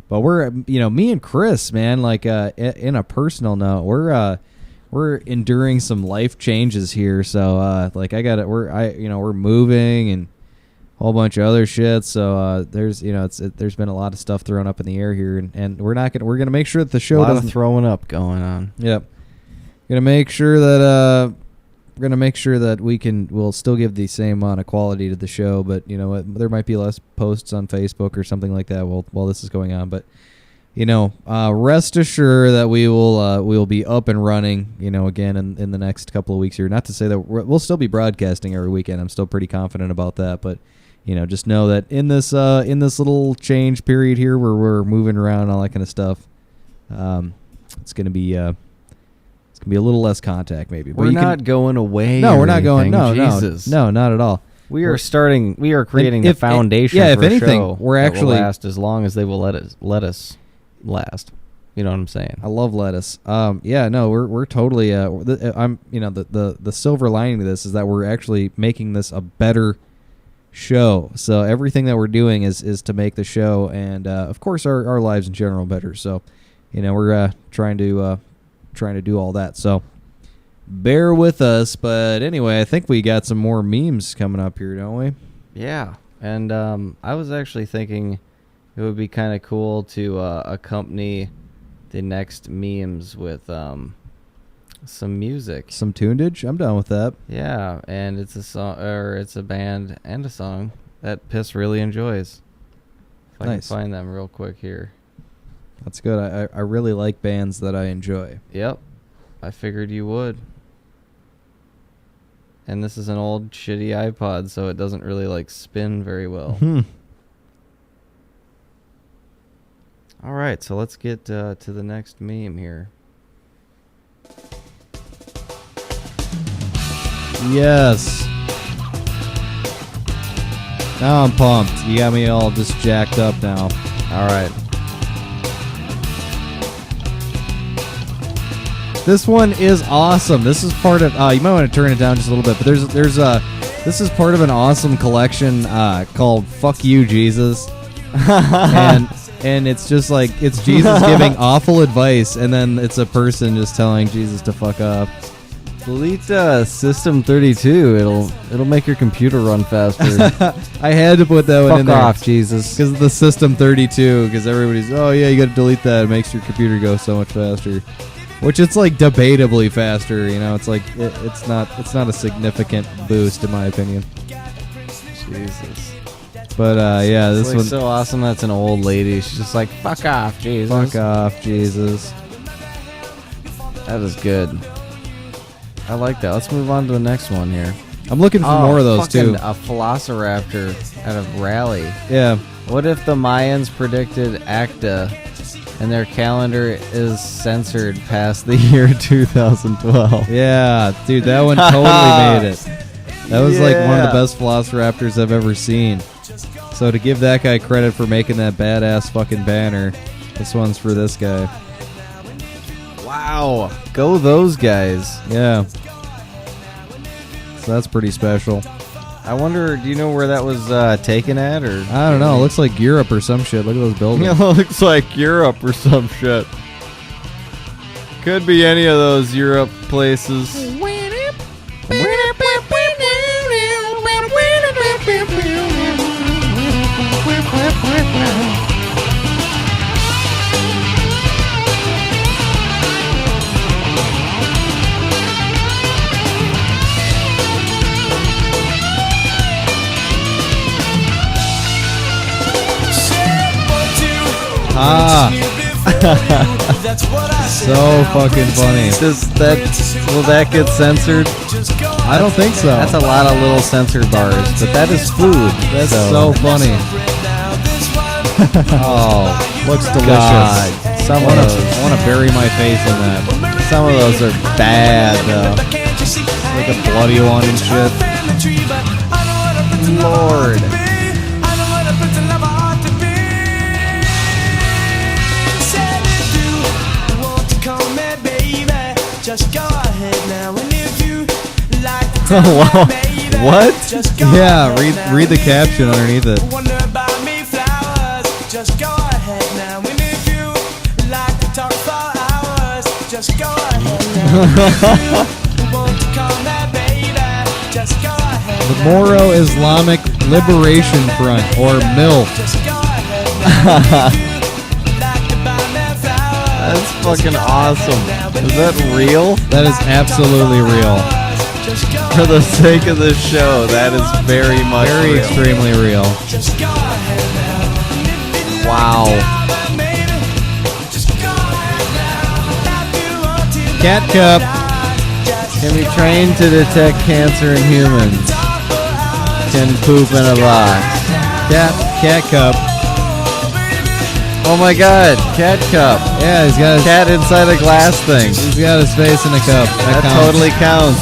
but we're me and Chris, man, like in a personal note, we're enduring some life changes here, so we're moving and a whole bunch of other shit. So there's been a lot of stuff thrown up in the air here, and we're gonna make sure that the show doesn't throwing up going on. Yep, gonna make sure that we'll still give the same amount of quality to the show, but there might be less posts on Facebook or something like that while this is going on, but. Rest assured that we will be up and running, again in the next couple of weeks here. Not to say that we'll still be broadcasting every weekend. I'm still pretty confident about that, but just know that in this little change period here where we're moving around and all that kind of stuff, it's gonna be a little less contact maybe. But we're not going away. No, we're not going. No, Jesus. no, not at all. We are creating the foundation. Yeah, for if anything, a show we're that actually will last as long as they will let us last. You know what I'm saying? I love lettuce. We're totally the silver lining to this is that we're actually making this a better show. So everything that we're doing is to make the show and of course our lives in general better. So we're trying to do all that. So bear with us, but anyway, I think we got some more memes coming up here, don't we? Yeah. And I was actually thinking it would be kind of cool to accompany the next memes with some music, some tunage. I'm down with that. Yeah, and it's a song, or it's a band and a song that Piss really enjoys. If I can find them real quick here. That's good. I really like bands that I enjoy. Yep, I figured you would. And this is an old shitty iPod, so it doesn't really spin very well. All right, so let's get to the next meme here. Yes. Now I'm pumped. You got me all just jacked up now. All right. This one is awesome. This is part of. You might want to turn it down just a little bit, but there's this is part of an awesome collection called "Fuck You, Jesus," and it's just like it's Jesus giving awful advice, and then it's a person just telling Jesus to fuck off. Delete System 32. It'll make your computer run faster. I had to put that one in there. Fuck off, Jesus. Because of the System 32. Because everybody's, oh yeah, you got to delete that. It makes your computer go so much faster. Which it's like debatably faster. It's like it's not a significant boost in my opinion. Jesus. But yeah, this one's so awesome. That's an old lady. She's just like, fuck off, Jesus. Fuck off, Jesus. That is good. I like that. Let's move on to the next one here. I'm looking for more of those too. A velociraptor at a rally. Yeah. What if the Mayans predicted ACTA and their calendar is censored past the year 2012? Yeah, dude, that one totally made it. That was like one of the best velociraptors I've ever seen. So to give that guy credit for making that badass fucking banner, this one's for this guy. Wow. Go those guys. Yeah. So that's pretty special. I wonder, do you know where that was taken at? Or I don't know. It looks like Europe or some shit. Look at those buildings. It looks like Europe or some shit. Could be any of those Europe places. Ah. So fucking funny. Will that get censored? I don't think so. That's a lot of little censor bars, but that is food. That's so funny. Oh, Looks delicious. God. I want to bury my face in that. Some of those are bad, though. Like a bloody one and shit. Lord. Just go ahead now, and if you like Wow. What? Yeah, read the caption underneath it. wonder about me flowers. Just go ahead now, and if you like to talk for hours, just go ahead now. If you want to call me baby, just go ahead. The Moro Islamic Liberation Front, or MILF. Just go ahead now. If you like to buy me flowers, That's fucking awesome. Is that real? That is absolutely real. just go For the sake of this show, that is very much Very real. extremely real. just go ahead now. Wow. Just go ahead now. If you want to Cat cup. Can be trained to detect cancer in humans. Can poop in a box. Cat cup. Oh my god, cat cup. Yeah, he's got his Cat inside a glass thing. He's got his face in a cup. That counts. totally counts.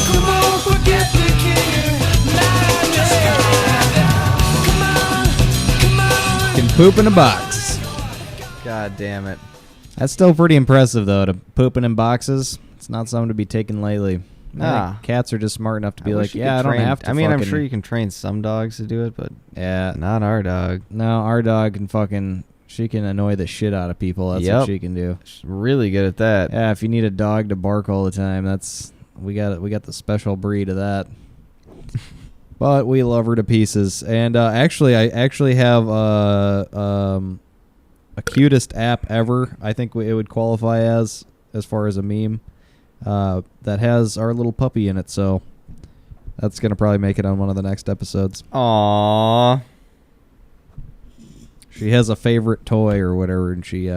come on, forget the king. Come on. Can poop in a box. God damn it. That's still pretty impressive, though, to pooping in boxes. It's not something to be taken lightly. I Nah. think cats are just smart enough to be I like, wish you yeah, I could don't train- have to. I mean, I'm fucking- sure you can train some dogs to do it, but Yeah. not our dog. No, our dog can fucking. She can annoy the shit out of people. That's Yep. what she can do. She's really good at that. Yeah, if you need a dog to bark all the time, that's we got the special breed of that. But we love her to pieces. And actually, I actually have a cutest app ever. I think it would qualify as far as a meme that has our little puppy in it. So that's gonna probably make it on one of the next episodes. Aww. She has a favorite toy or whatever, and she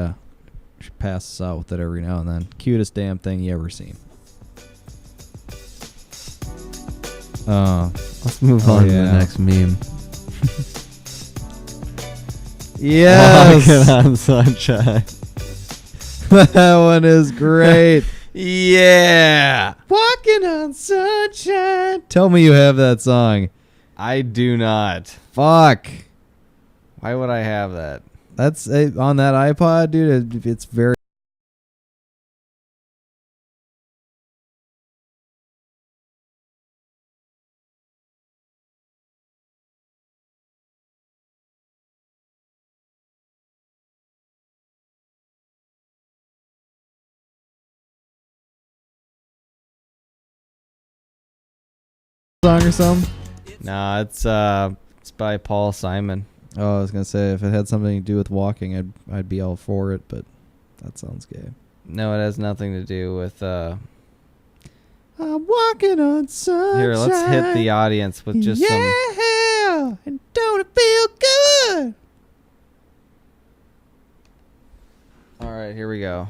passes out with it every now and then. Cutest damn thing you ever seen. Let's move Oh, on to yeah. the next meme. Yes, Walking on sunshine. that one is great. Yeah. Walking on sunshine. Tell me you have that song. I do not. Fuck. Why would I have that? That's on that iPod, dude. It's very. Song or something? Nah, it's by Paul Simon. Oh, I was gonna say if it had something to do with walking, I'd be all for it, but that sounds gay. No, it has nothing to do with I'm walking on sunshine. Here, let's hit the audience with just some. Yeah, and don't it feel good? All right, here we go.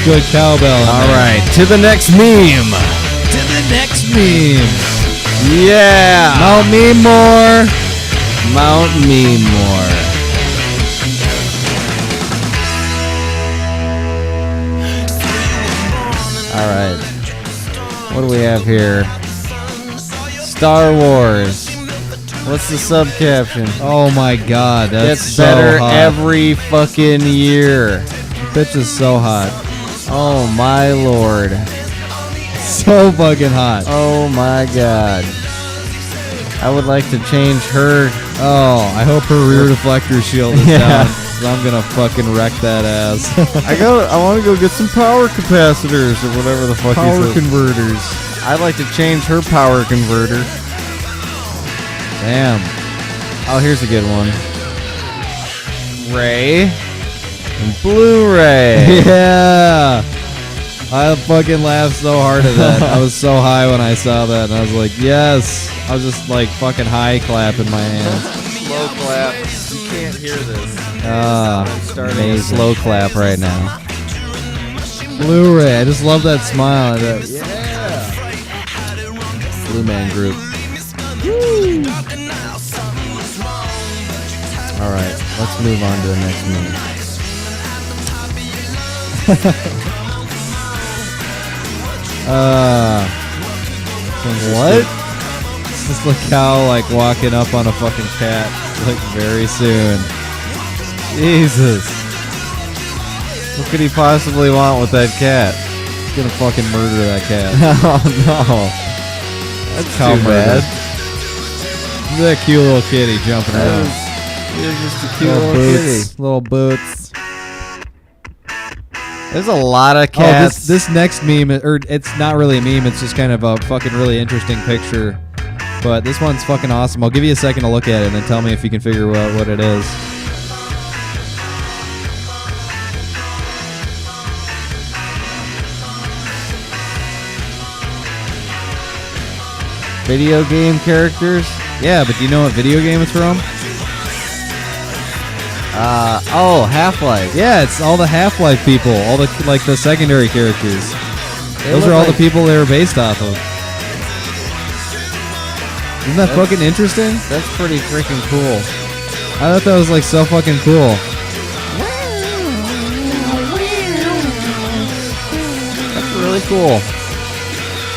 Good cowbell. All right, to the next meme. to the next meme. Yeah. Mount me more. Mount me more. All right. What do we have here? Star Wars. What's the subcaption? Oh my God, that's Gets so better hot. every fucking year. Bitch is so hot, Oh my lord. so fucking hot. Oh my god. I would like to change her. Oh, I hope her rear deflector shield is Yeah. down. 'Cause I'm gonna fucking wreck that ass. I want to go get some power capacitors or whatever the fuck Power he says. converters. I'd like to change her power converter. Damn. Oh, here's a good one. Ray and Blu-ray. Yeah. I fucking laughed so hard at that. I was so high when I saw that, and I was like, yes. I was just like fucking high clapping my hands. Slow clap. You can't hear this. Starting A slow clap right now. Blu-ray. I just love that smile. Yeah. Blue Man Group. All right, let's move on to the next meme. What? It's just a cow like walking up on a fucking cat like very soon. Jesus. What could he possibly want with that cat? He's gonna fucking murder that cat. Oh no. That's Cow too murder. bad. Look at that cute little kitty jumping around. It's just a cute little kitty. Little boots. There's a lot of Oh, cats. this next meme, or it's not really a meme, it's just kind of a fucking really interesting picture. But this one's fucking awesome. I'll give you a second to look at it and then tell me if you can figure out what it is. Video game characters. Yeah, but do you know what video game it's from? Half-Life. Yeah, it's all the Half-Life people, all the like the secondary characters. Those look are all like- the people they were based off of. Isn't that fucking interesting? That's pretty freaking cool. I thought that was like so fucking cool. That's really cool.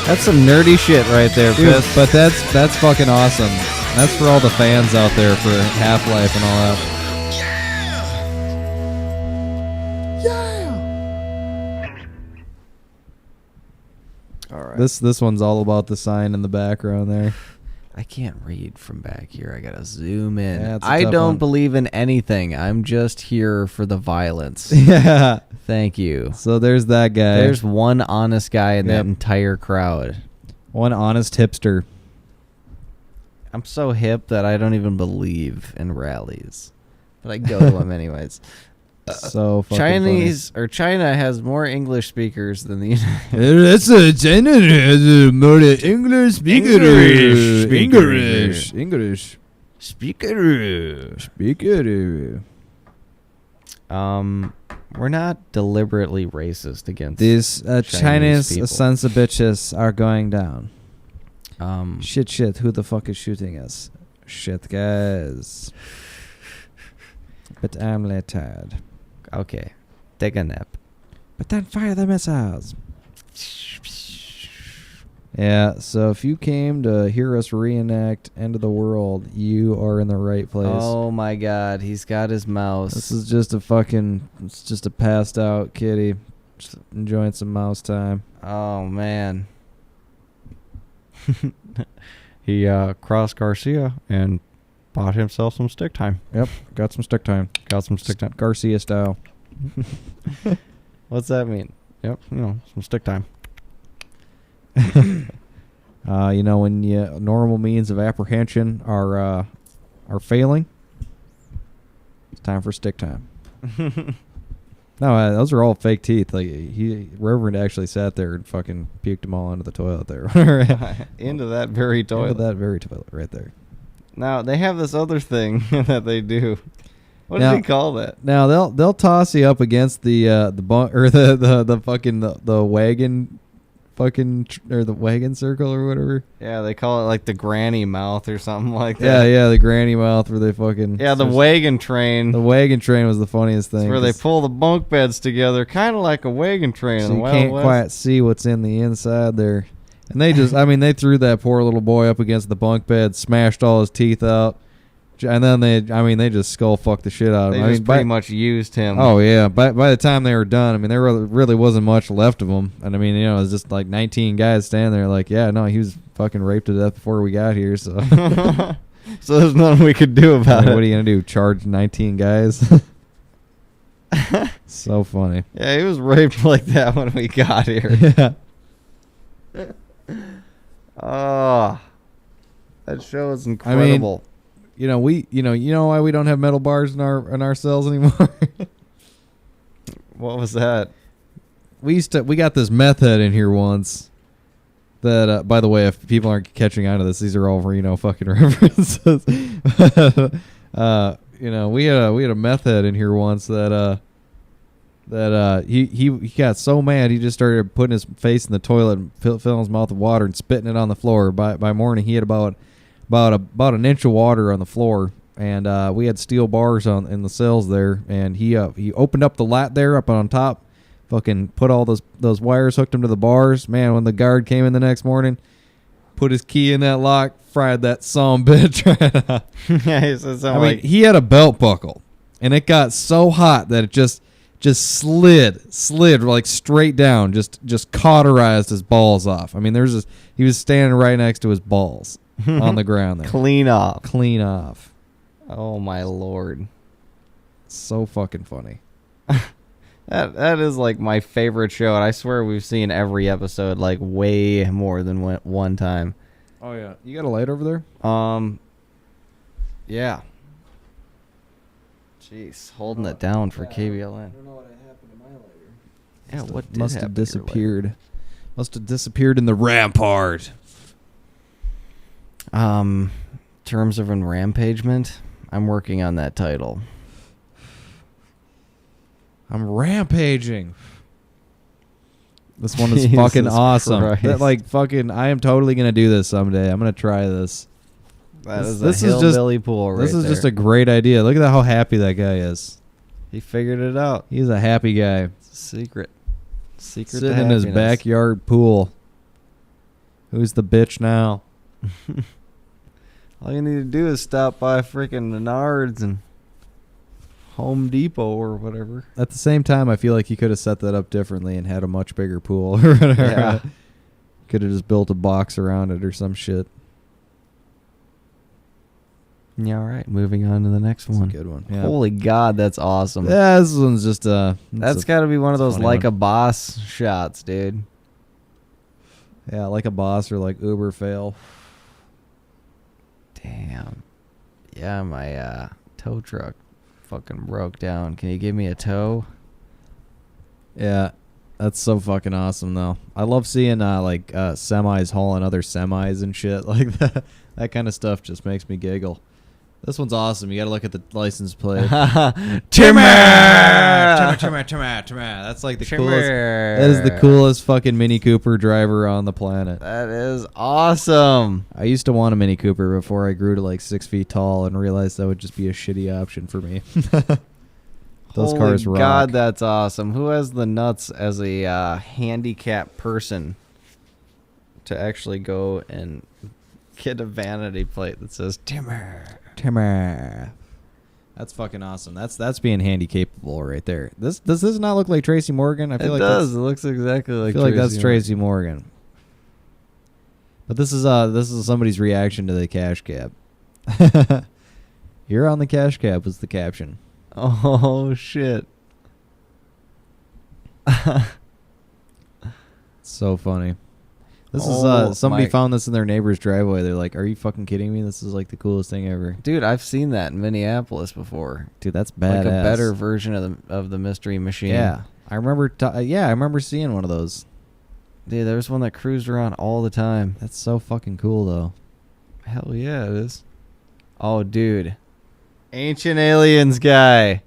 That's some nerdy shit right there, Dude, Fist. but that's fucking awesome. That's for all the fans out there for Half-Life and all that. All right. This one's all about the sign in the background there. I can't read from back here. I gotta zoom in. Yeah, it's a I tough don't one. believe in anything. I'm just here for the violence. Yeah. Thank you. So there's that guy. There's one honest guy in that Yep. entire crowd. one honest hipster. I'm so hip that I don't even believe in rallies, but I go to them anyways. So fucking Chinese or China has more English speakers than the United funny. That's a China has more English speakers. English. speaker. Speaker. We're not deliberately racist against These Chinese people. sons of bitches are going down. Um, Shit, who the fuck is shooting us? Shit, guys. But I'm tired. okay, take a nap. But then fire the missiles. Yeah, so if you came to hear us reenact End of the World, you are in the right place. Oh my God, he's got his mouse. This is just it's just a passed out kitty. Just enjoying some mouse time. Oh man. He crossed Garcia and bought himself some stick time. Yep, got some stick time. Got some stick time. Garcia style. What's that mean? Yep, some stick time. When normal means of apprehension are failing, it's time for stick time. No, those are all fake teeth. Like Reverend actually sat there and fucking puked them all into the toilet there. Into that very toilet. Into that very toilet right there. Now they have this other thing that they do. What Now- do they call that? Now they'll toss you up against the bunk or the fucking the wagon, or the wagon circle or whatever. Yeah, they call it like the granny mouth or something like that. Yeah, the granny mouth where they fucking The wagon train. The wagon train was the funniest thing. It's where they 'cause- pull the bunk beds together, kind of like a wagon train. so in the you Wild can't West. quite see what's in the inside there. And they just, they threw that poor little boy up against the bunk bed, smashed all his teeth out, and then they just skull fucked the shit out of They him. just pretty much used him. Oh yeah, by the time they were done, there really wasn't much left of him, and it was just like 19 guys standing there, like, yeah, no, he was fucking raped to death before we got here, so. So there's nothing we could do about it. What are you gonna do? Charge 19 guys? So funny. Yeah, he was raped like that when we got here. Yeah. Oh, that show is incredible. You know why we don't have metal bars in our cells anymore? What was that? we got this meth head in here once. That by the way, if people aren't catching on to this, these are all Reno fucking references. We had a meth head in here once that he got so mad he just started putting his face in the toilet and filling his mouth with water and spitting it on the floor. By morning he had about an inch of water on the floor, and we had steel bars in the cells there, and he opened up the lat there up on top, fucking put all those wires, hooked them to the bars. Man, when the guard came in the next morning, put his key in that lock, fried that son bitch right out. Yeah, he said something I mean, like, he had a belt buckle, and it got so hot that it just slid like straight down, just cauterized his balls off. I mean, he was standing right next to his balls on the ground there. clean off. Clean off. Oh, my Lord. So fucking funny. That is like my favorite show, and I swear we've seen every episode like way more than one time. Oh, yeah. You got a light over there? Yeah. Jeez, holding it down for KBLN. I don't know what happened to my lighter. Yeah, what did Must happen have to your lighter? disappeared. Must have disappeared in the rampart. Terms of Enrampagement. I'm working on that title. I'm rampaging. This one is Jesus fucking awesome. Christ. That, like, fucking, I am totally gonna do this someday. I'm gonna try this. That is This a is just- hillbilly pool right This is just there. a great idea. Look at how happy that guy is. He figured it out. He's a happy guy. It's a secret. Secret Sitting to in his happiness. backyard pool. Who's the bitch now? All you need to do is stop by freaking Menards and Home Depot or whatever. At the same time, I feel like he could have set that up differently and had a much bigger pool or whatever. Yeah. Could have just built a box around it or some shit. Yeah, all right. Moving on to the next That's one. a good one. Yeah. Holy God, that's awesome. Yeah, this one's just That's got to be one of those funny like one. a boss shots, dude. yeah, like a boss or like Uber fail. Damn. Yeah, my tow truck fucking broke down. Can you give me a tow? Yeah, that's so fucking awesome though. I love seeing semis hauling other semis and shit like that. That kind of stuff just makes me giggle. This one's awesome. You got to look at the license plate. Timmer! That's like the Timmer! coolest. That is the coolest fucking Mini Cooper driver on the planet. That is awesome. I used to want a Mini Cooper before I grew to like 6 feet tall and realized that would just be a shitty option for me. Those Holy cars rock. God, that's awesome. Who has the nuts as a handicapped person to actually go and get a vanity plate that says Timmer? Timmer. That's fucking awesome. That's being handy capable right there. Does this not look like Tracy Morgan? I feel It like does. It looks exactly like I feel like that's Morgan. Tracy Morgan. But this is somebody's reaction to the cash cab. You're on the cash cab was the caption. Oh, shit. So funny. This Oh, is somebody my- found this in their neighbor's driveway. They're like, "Are you fucking kidding me? This is like the coolest thing ever." Dude, I've seen that in Minneapolis before. Dude, that's badass. Like a better version of the Mystery Machine. Yeah. I remember I remember seeing one of those. Dude, there's one that cruised around all the time. That's so fucking cool though. Hell yeah, it is. Oh, dude. Ancient Aliens guy.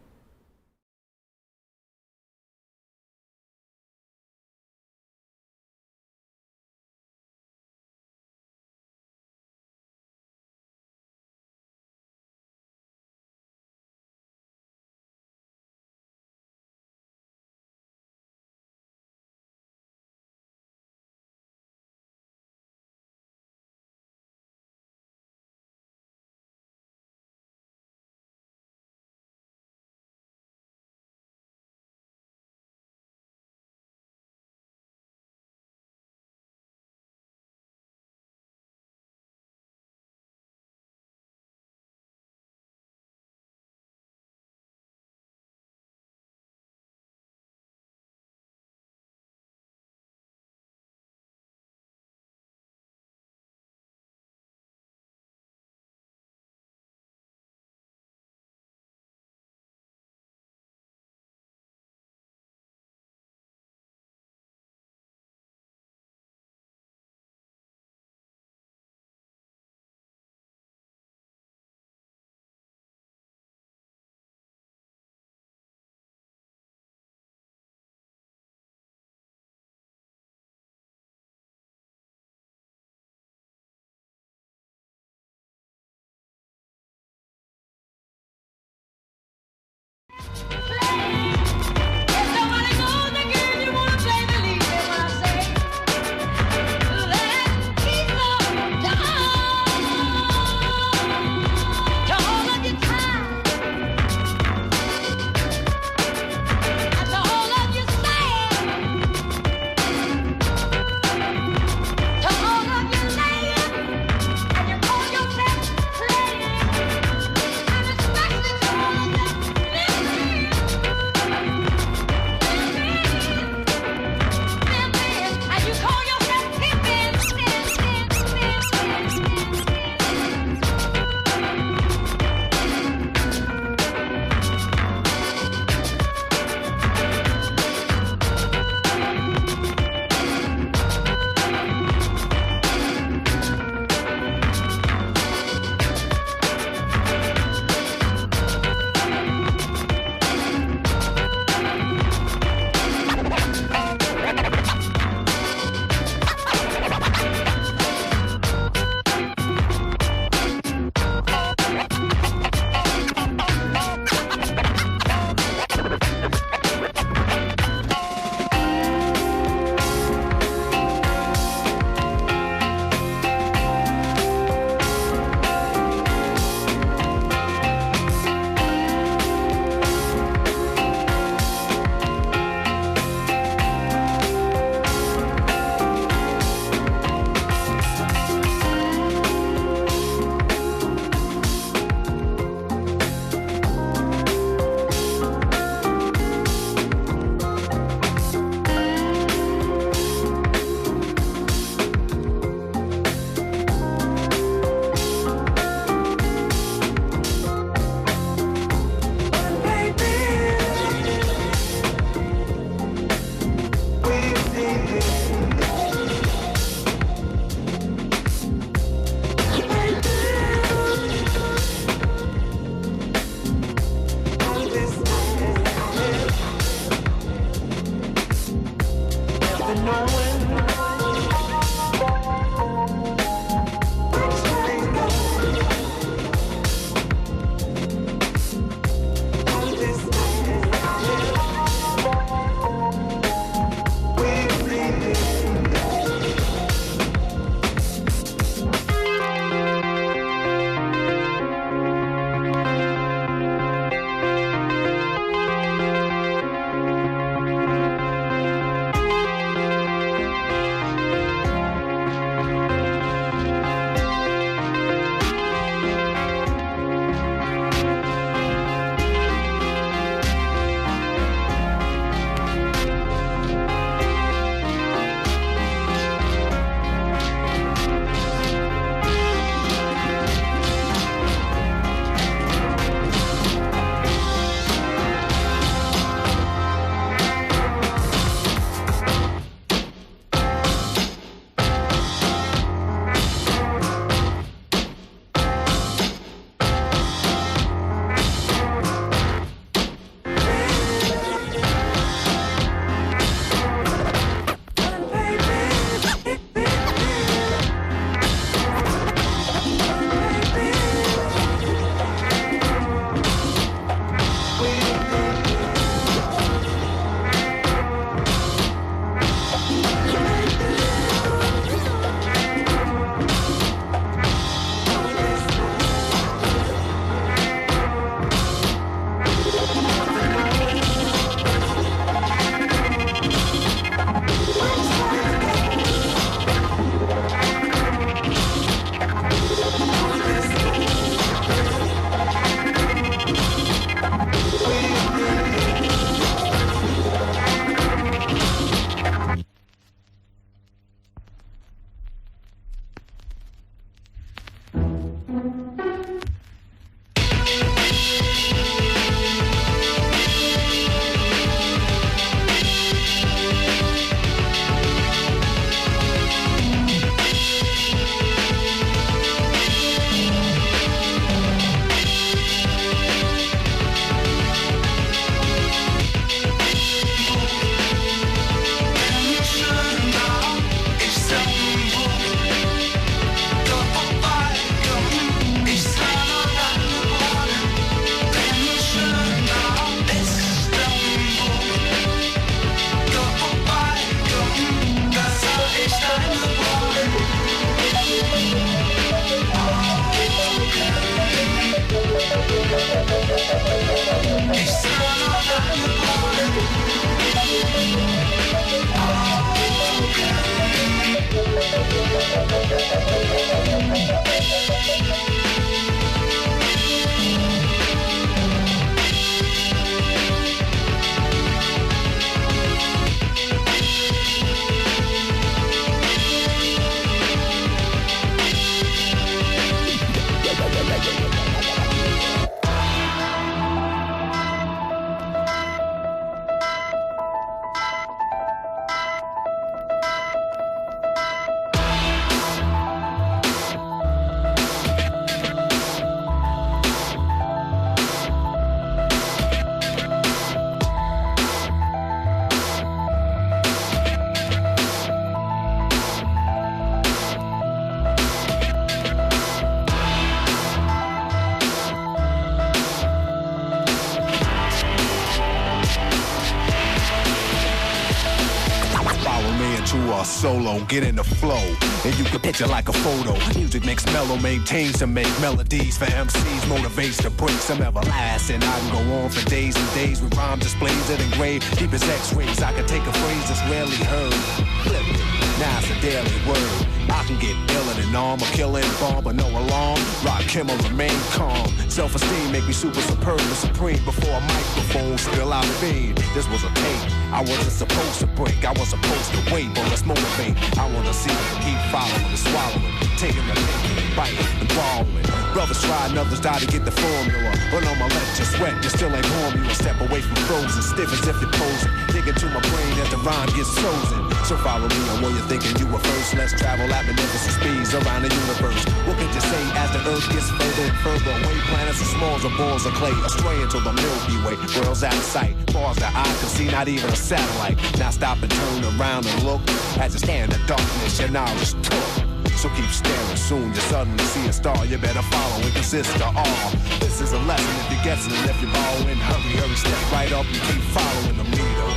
true or solo, get in the flow, and you can picture like a photo. Music makes mellow, maintains to make melodies for MCs, motivates to break some everlasting. I can go on for days and days with rhyme displays that engrave deep as x-rays. I can take a phrase that's rarely heard, flip it, now it's a daily word. I can get iller than armor, killing bomb, but no alarm. Rock him or remain calm. Self-esteem make me super superb and supreme. Before a microphone spill out a beam. This was a tape I wasn't supposed to break. I was supposed to wait, but let's motivate. I wanna see them keep following and swallowing, taking the pain, biting and borrowing. Brothers try and others die to get the formula, but I'ma let you sweat. You still ain't warm. You a step away from frozen, stiff as if you're posing. Dig into my brain as the rhyme gets chosen. So follow me on where you're thinking you were first. Let's travel at magnificent speeds around the universe. What could you say as the earth gets further and further away? Planets as small as balls of clay, astray until the Milky Way. World's out of sight, far as the eye can see, not even a satellite. Now stop and turn around and look. As you stand in darkness, your knowledge took. So keep staring, soon you suddenly see a star. You better follow, it consists of all. This is a lesson if you're guessing, and if you're following, hurry, hurry, step right up and keep following the leader.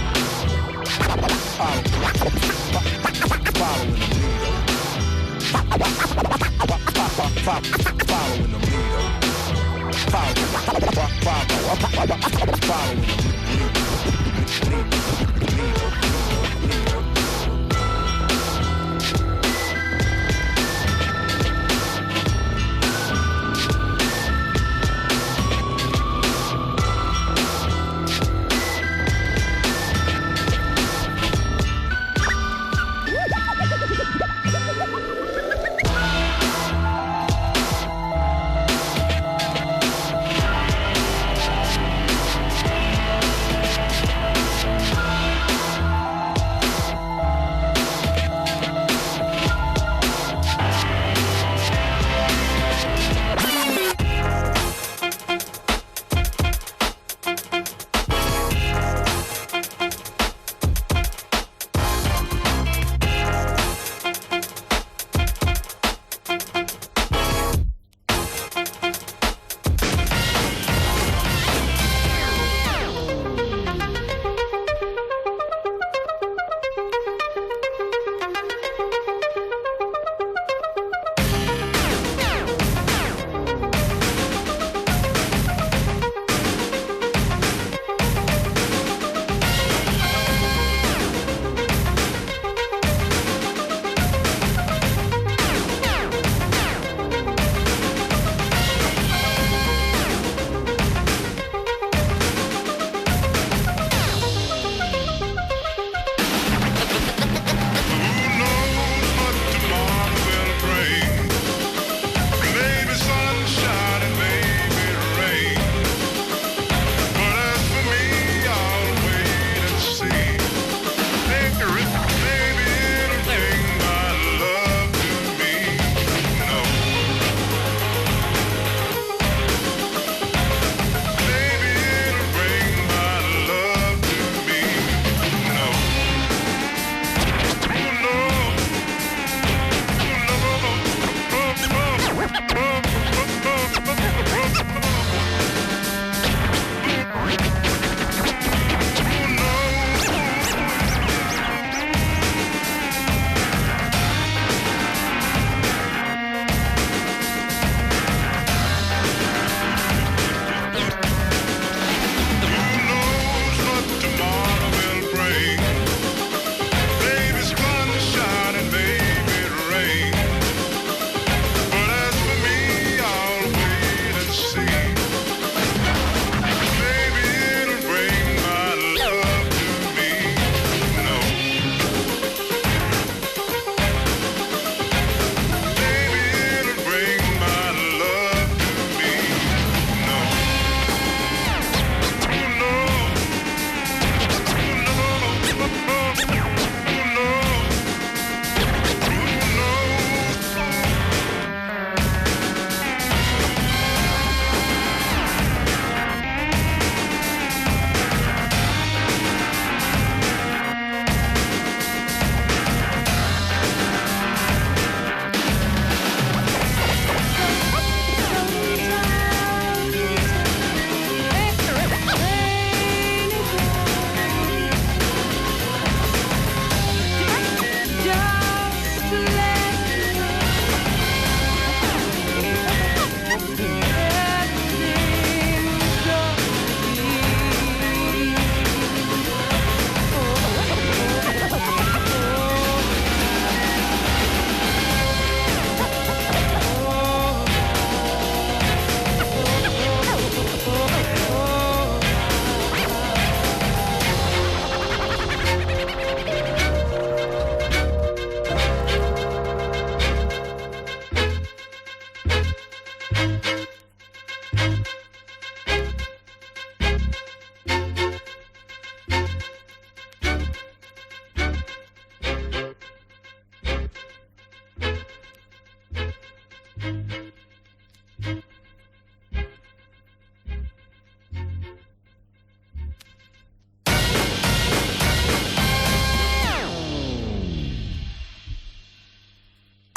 Following the leader. Following the leader. Following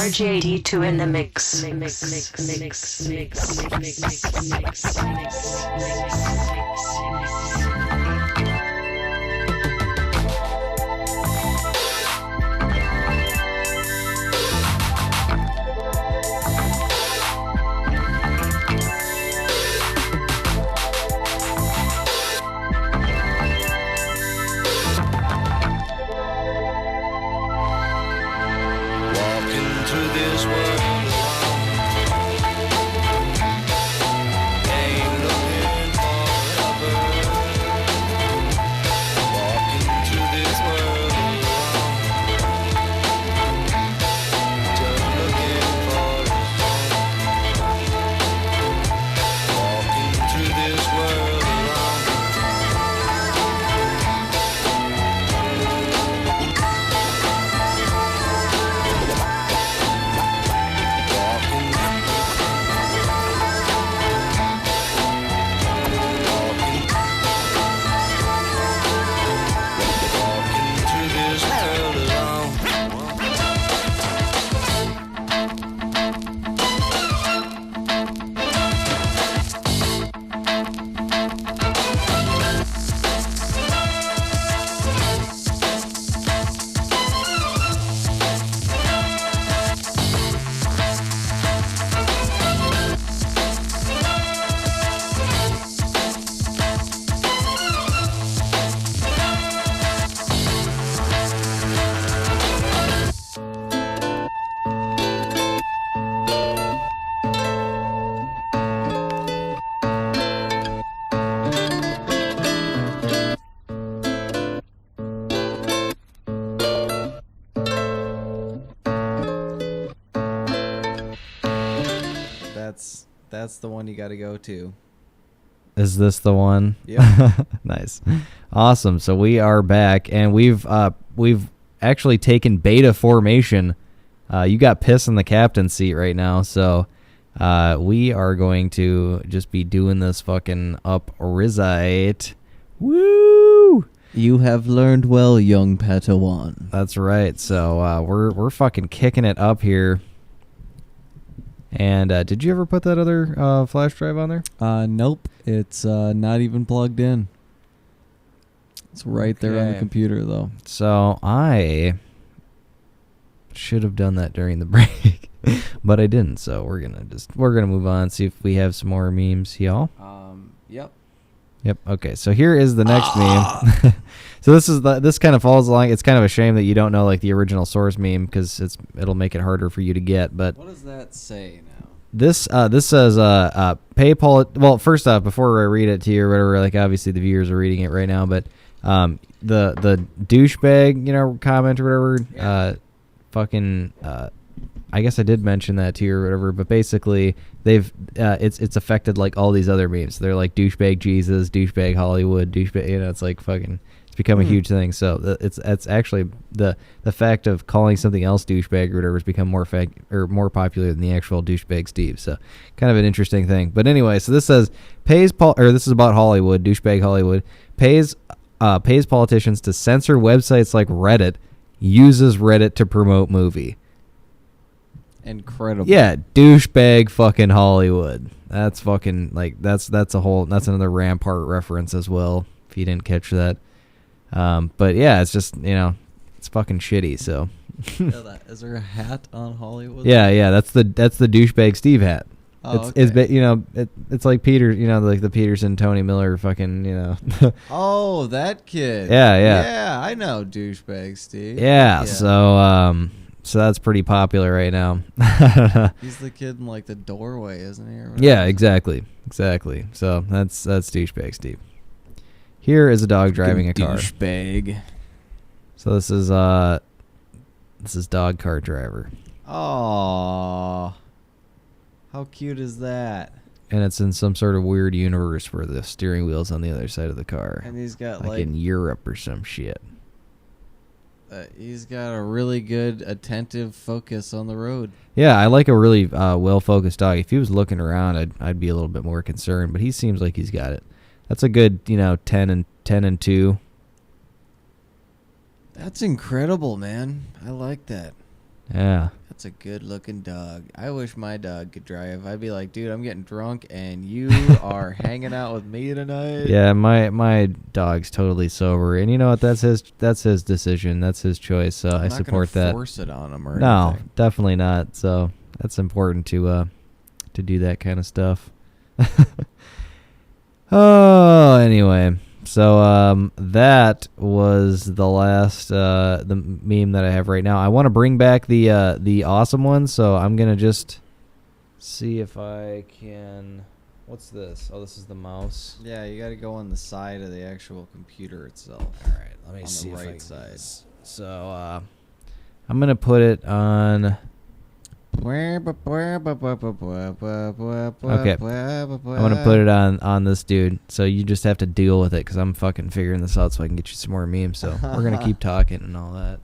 RJ82 in the mix. Walking through this world alone, ain't looking forever. Walking through this world alone, just looking for a home. Walking through this world alone. Walking through this world alone. That's the one you got to go to. Is this the one? Yeah. Nice. Awesome. So we are back, and we've actually taken beta formation. You got Piss in the captain's seat right now, so we are going to just be doing this fucking up risite. Woo! You have learned well, young Padawan. That's right. So we're fucking kicking it up here. And did you ever put that other flash drive on there? Nope. It's not even plugged in. It's right there on the Okay. computer, though. So I should have done that during the break, but I didn't. So we're gonna move on, see if we have some more memes, y'all. Yep. Yep. Okay. So here is the next meme. So this kind of falls along. It's kind of a shame that you don't know like the original source meme because it'll make it harder for you to get. But What does that say now? this says PayPal. Well, first off, before I read it to you or whatever, like obviously the viewers are reading it right now, but the douchebag comment or whatever, fucking I guess I did mention that to you or whatever, but basically they've it's affected like all these other memes. They're like douchebag Jesus, douchebag Hollywood, douchebag. It's like fucking. It's become a huge thing. So it's actually the fact of calling something else douchebag or whatever has become more popular than the actual douchebag Steve. So kind of an interesting thing. But anyway, so this says this is about Hollywood, douchebag Hollywood pays politicians to censor websites like Reddit, uses Reddit to promote movie. Incredible. Yeah, douchebag fucking Hollywood. That's fucking like that's another Rampart reference as well. If you didn't catch that. But yeah, it's just it's fucking shitty. So Is there a hat on Hollywood? yeah, that's the douchebag Steve hat. Oh, It's like Peter, like the Peterson Tony Miller fucking Oh, that kid. Yeah. Yeah, I know douchebag Steve. yeah. So that's pretty popular right now. He's the kid in like the doorway, isn't he? Or Yeah, whatever? exactly. So that's douchebag Steve. Here is a dog driving a car. Douchebag. So this is dog car driver, Oh, how cute is that? and it's in some sort of weird universe where the steering wheel's on the other side of the car, And he's got like in Europe or some shit. He's got a really good attentive focus on the road. Yeah, I like a really well-focused dog. If he was looking around, I'd be a little bit more concerned, but he seems like he's got it. That's a good 10 and 2. That's incredible, man. I like that. Yeah. That's a good-looking dog. I wish my dog could drive. I'd be like, dude, I'm getting drunk, and you are hanging out with me tonight. Yeah, my dog's totally sober, and you know what? That's his decision. That's his choice. So I support that. Force it on him or No, anything. definitely not. So that's important to do that kind of stuff. Oh, anyway. So that was the last the meme that I have right now. I want to bring back the awesome one, so I'm gonna just see if I can. What's this? Oh, this is the mouse. Yeah, you got to go on the side of the actual computer itself. All right, let me On see the if I right can- side. So I'm gonna put it on. Okay. I'm gonna put it on this dude, so you just have to deal with it because I'm fucking figuring this out so I can get you some more memes. So we're gonna keep talking and all that.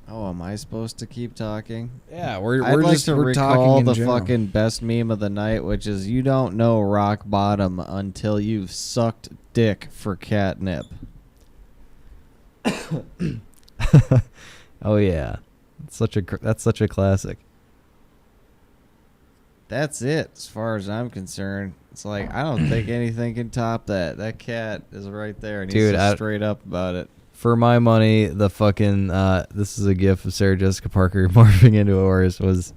Oh, am I supposed to keep talking? Yeah, I'd we're like just to we're recall talking in the general. fucking best meme of the night, which is you don't know rock bottom until you've sucked dick for catnip. Oh yeah, that's such a classic. That's it, as far as I'm concerned. It's like I don't think anything can top that. That cat is right there, and Dude, he's straight up about it. For my money, the fucking this is a gif of Sarah Jessica Parker morphing into a horse was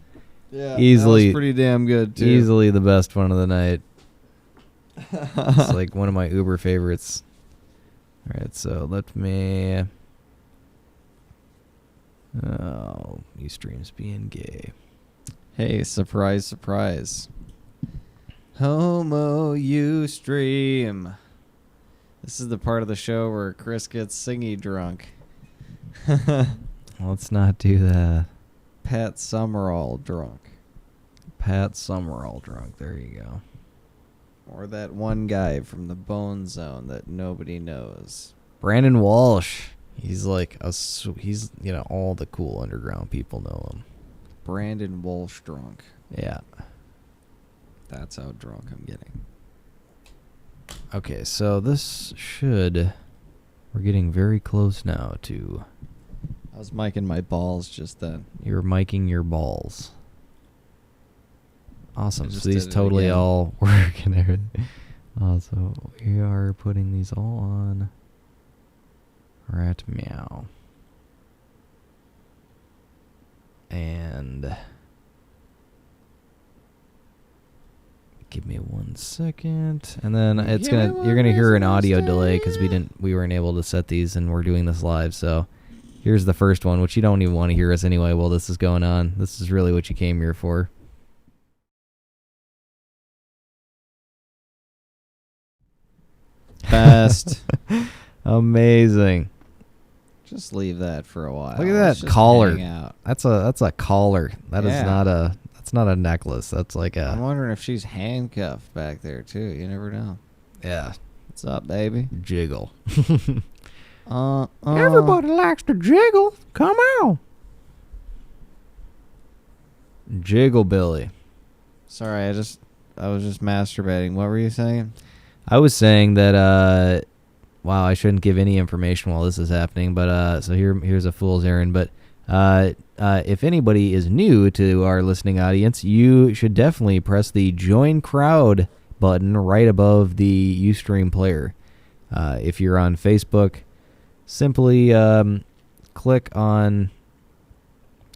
Yeah, easily that was pretty damn good too. easily the best one of the night. It's like one of my Uber favorites. All right, so let me. Oh, USTREAM's being gay. Hey, surprise, surprise. Homo USTREAM. This is the part of the show where Chris gets singy drunk. Let's not do that. Pat Summerall drunk. Pat Summerall drunk. There you go. Or that one guy from the Bone Zone that nobody knows. Brandon Walsh. He's like he's all the cool underground people know him. Brandon Walsh drunk. Yeah. That's how drunk I'm getting. Okay, so we're getting very close now to I was miking my balls just then. you're miking your balls. Awesome. I just So these did it totally again. all work and everything. So we are putting these all on Rat Meow. And give me 1 second, and then you're gonna hear an audio delay because we weren't able to set these, and we're doing this live. So here's the first one, which you don't even want to hear us anyway while this is going on. This is really what you came here for. Best. Amazing. Just leave that for a while. Look at Let's that just collar. hang out. That's a collar. That is Yeah. that's not a necklace. That's like I'm a wondering if she's handcuffed back there too. You never know. yeah What's up, baby? jiggle. Everybody likes to jiggle. Come on. Jiggle Billy. Sorry, I was just masturbating. What were you saying? I was saying that wow, I shouldn't give any information while this is happening, but so here's a fool's errand. But if anybody is new to our listening audience, you should definitely press the join crowd button right above the Ustream player. If you're on Facebook, simply click on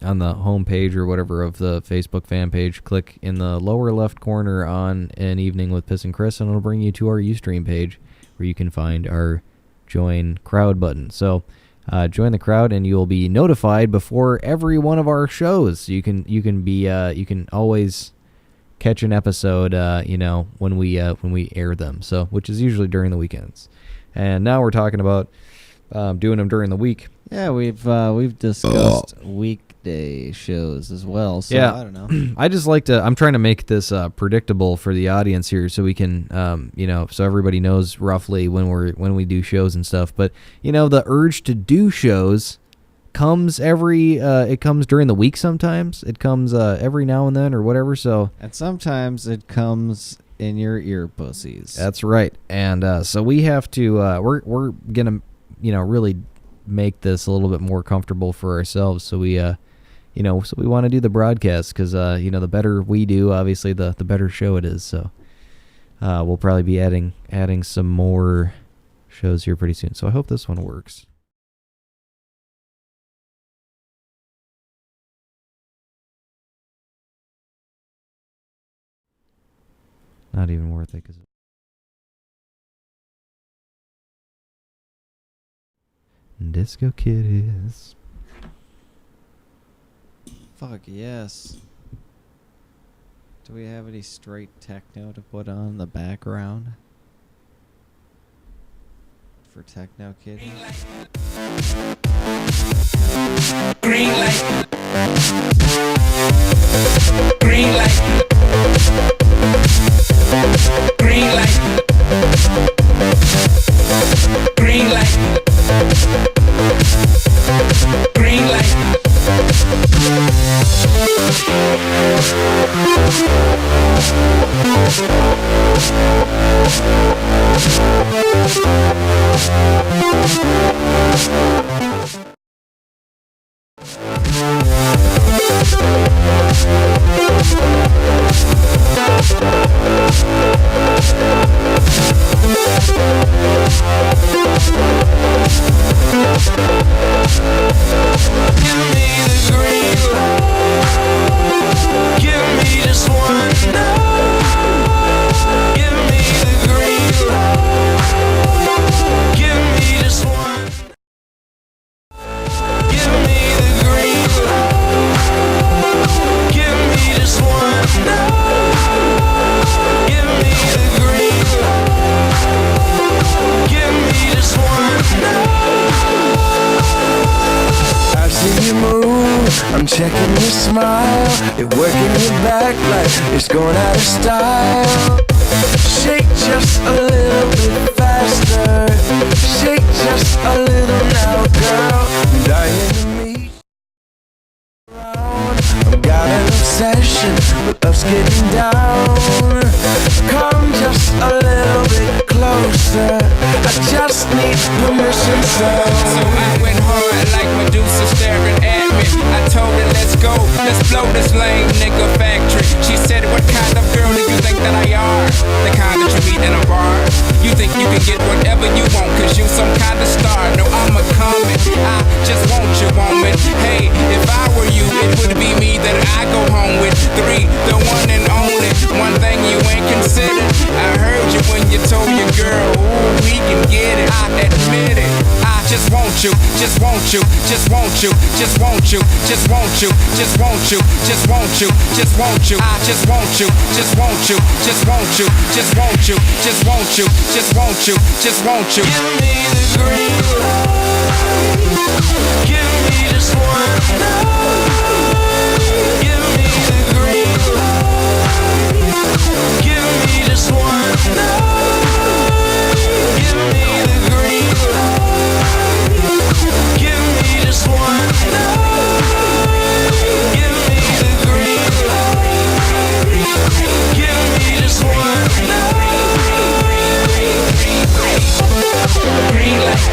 the home page or whatever of the Facebook fan page. Click in the lower left corner on An Evening with Piss and Chris, and it'll bring you to our Ustream page, where you can find our join crowd button. So join the crowd and you'll be notified before every one of our shows. You can always catch an episode when we air them, so which is usually during the weekends. And now we're talking about doing them during the week. Yeah, we've discussed weekday shows as well. So Yeah. I don't know. I just like to. I'm trying to make this predictable for the audience here, so we can, so everybody knows roughly when we do shows and stuff. But the urge to do shows comes it comes during the week. Sometimes it comes every now and then or whatever. So And sometimes it comes in your ear pussies. that's right. And so we have to. We're gonna really make this a little bit more comfortable for ourselves. So we so we want to do the broadcast because, the better we do, obviously, the better show it is. So we'll probably be adding some more shows here pretty soon. So I hope this one works. Not even worth it. Disco Kid is. Fuck yes. Do we have any straight techno to put on in the background? For Techno Kid? Green light. Green light. Green light. Green light. Green light. I'm checking your smile. You're working your back like it's going out of style. Shake just a little bit faster. Shake just a little now, girl. I'm dying to meet you around. I've got an obsession with us getting down. Come just a little bit closer. I just need permission, So I went hard like Medusa staring at me. I told her let's go, let's blow this lame nigga factory. She said what kind of girl do you think that I are? The kind that you meet in a bar. You think you can get whatever you want cause you some kind of star. No, I'm a comet, I just want you, woman. Hey, if I were you, it would be me that I go home with. 3, the one and only. One thing you ain't considered. I heard you when you told your girl, ooh, we can get it. I admit it. I just want you, just want you, just want you, just want you, just want you, just want you, just want you, just want you. I just want you, just want you, just want you, just want you, just want you, just want you, just want you. give me the green light. Give me just one night. Give me the green light. Give me just one night. Give me the green light. Give me just one night. Give me the green light. Give me just one night. Green light.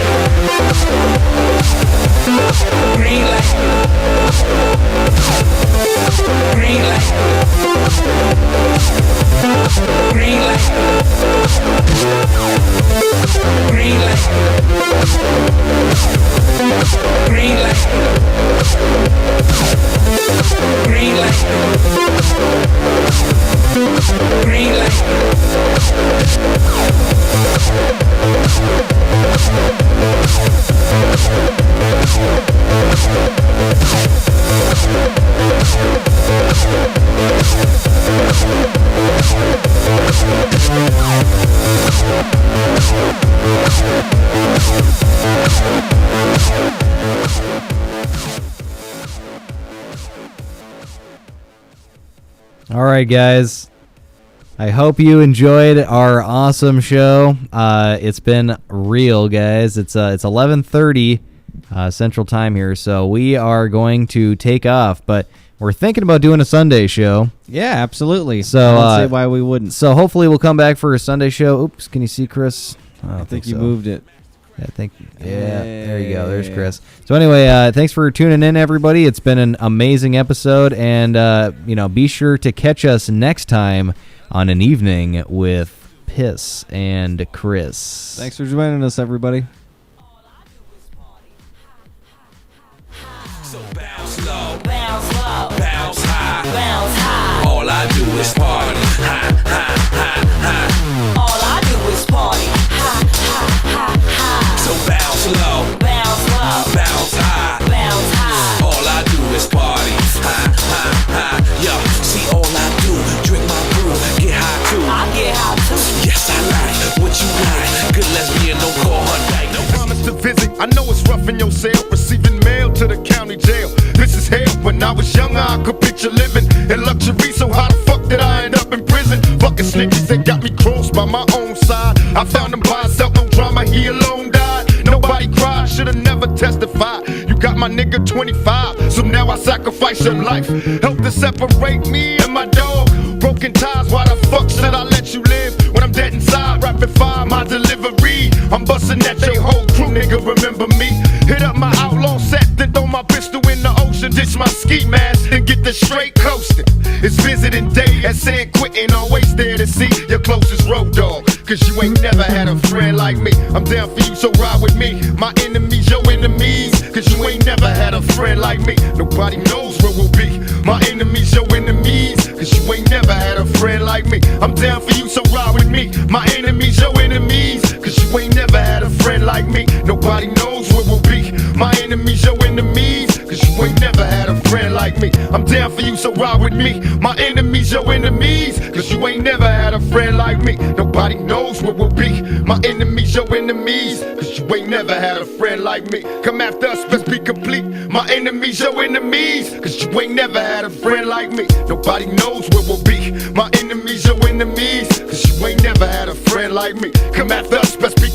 Green light. Green light. Green light. Green light. Green light. Green light. Green light. All right, guys. I hope you enjoyed our awesome show. It's been real, guys. It's 11:30 Central Time here, so we are going to take off. But we're thinking about doing a Sunday show. Yeah, absolutely. So, I don't see why we wouldn't. So hopefully we'll come back for a Sunday show. Oops, can you see Chris? I think you moved it. I think, yeah, there you go. There's Chris. So anyway, thanks for tuning in, everybody. It's been an amazing episode, and be sure to catch us next time on An Evening with Piss and Chris. Thanks for joining us, everybody. So bounce low, bounce low, bounce high, bounce high. All I do is party, ha ha ha ha. All I do is party, ha ha ha ha. So bounce low, bounce low, bounce high, bounce high. All I do is party, ha ha ha. Yo, see all I do, drink my brew, get high too. I get high too. Yes, I like what you like. Good lesbian, don't call her dyke. No promise to visit. I know it's rough in your cell, receiving mail to the county jail. This is hell. When I was younger, I could picture living in luxury. So how the fuck did I end up in prison? Fucking snitches, they got me crossed by my own side. I found him by himself, no drama, he alone died. Nobody cried, should've never testified. You got my nigga 25, so now I sacrifice your life. Help to separate me and my dog. Broken ties, why the fuck should I let you live? When I'm dead inside, rapid fire, my delivery. I'm busting at your whole crew, nigga, remember me? Hit up my outlaw set, then throw my pistol in the ocean. Ditch my ski mask, then get the straight coasting. It's visiting day at San Quentin, always there to see your closest road dog. Cause you ain't never had a friend like me. I'm down for you, so ride with me. My enemies, your enemies. Cause you ain't never had a friend like me. Nobody knows where we'll be. My enemies, your enemies. Cause you ain't never had a friend like me. I'm down for you, so ride with me. My enemies, your enemies. Cause you ain't never had a friend like me. Nobody knows where we'll be. My enemies, your enemies. Cause you ain't never had a friend like me. I'm down for you, so ride with me. My enemies, your enemies. Cause you ain't never had a friend like me. Nobody knows where we'll be. My enemies, your enemies. Cause you ain't never had a friend like me. Come after us, let's be complete. My enemies, your enemies. Cause you ain't never had a friend like me. Nobody knows where we'll be. My enemies, your enemies. Cause you ain't never had a friend like me. Come after us, let's be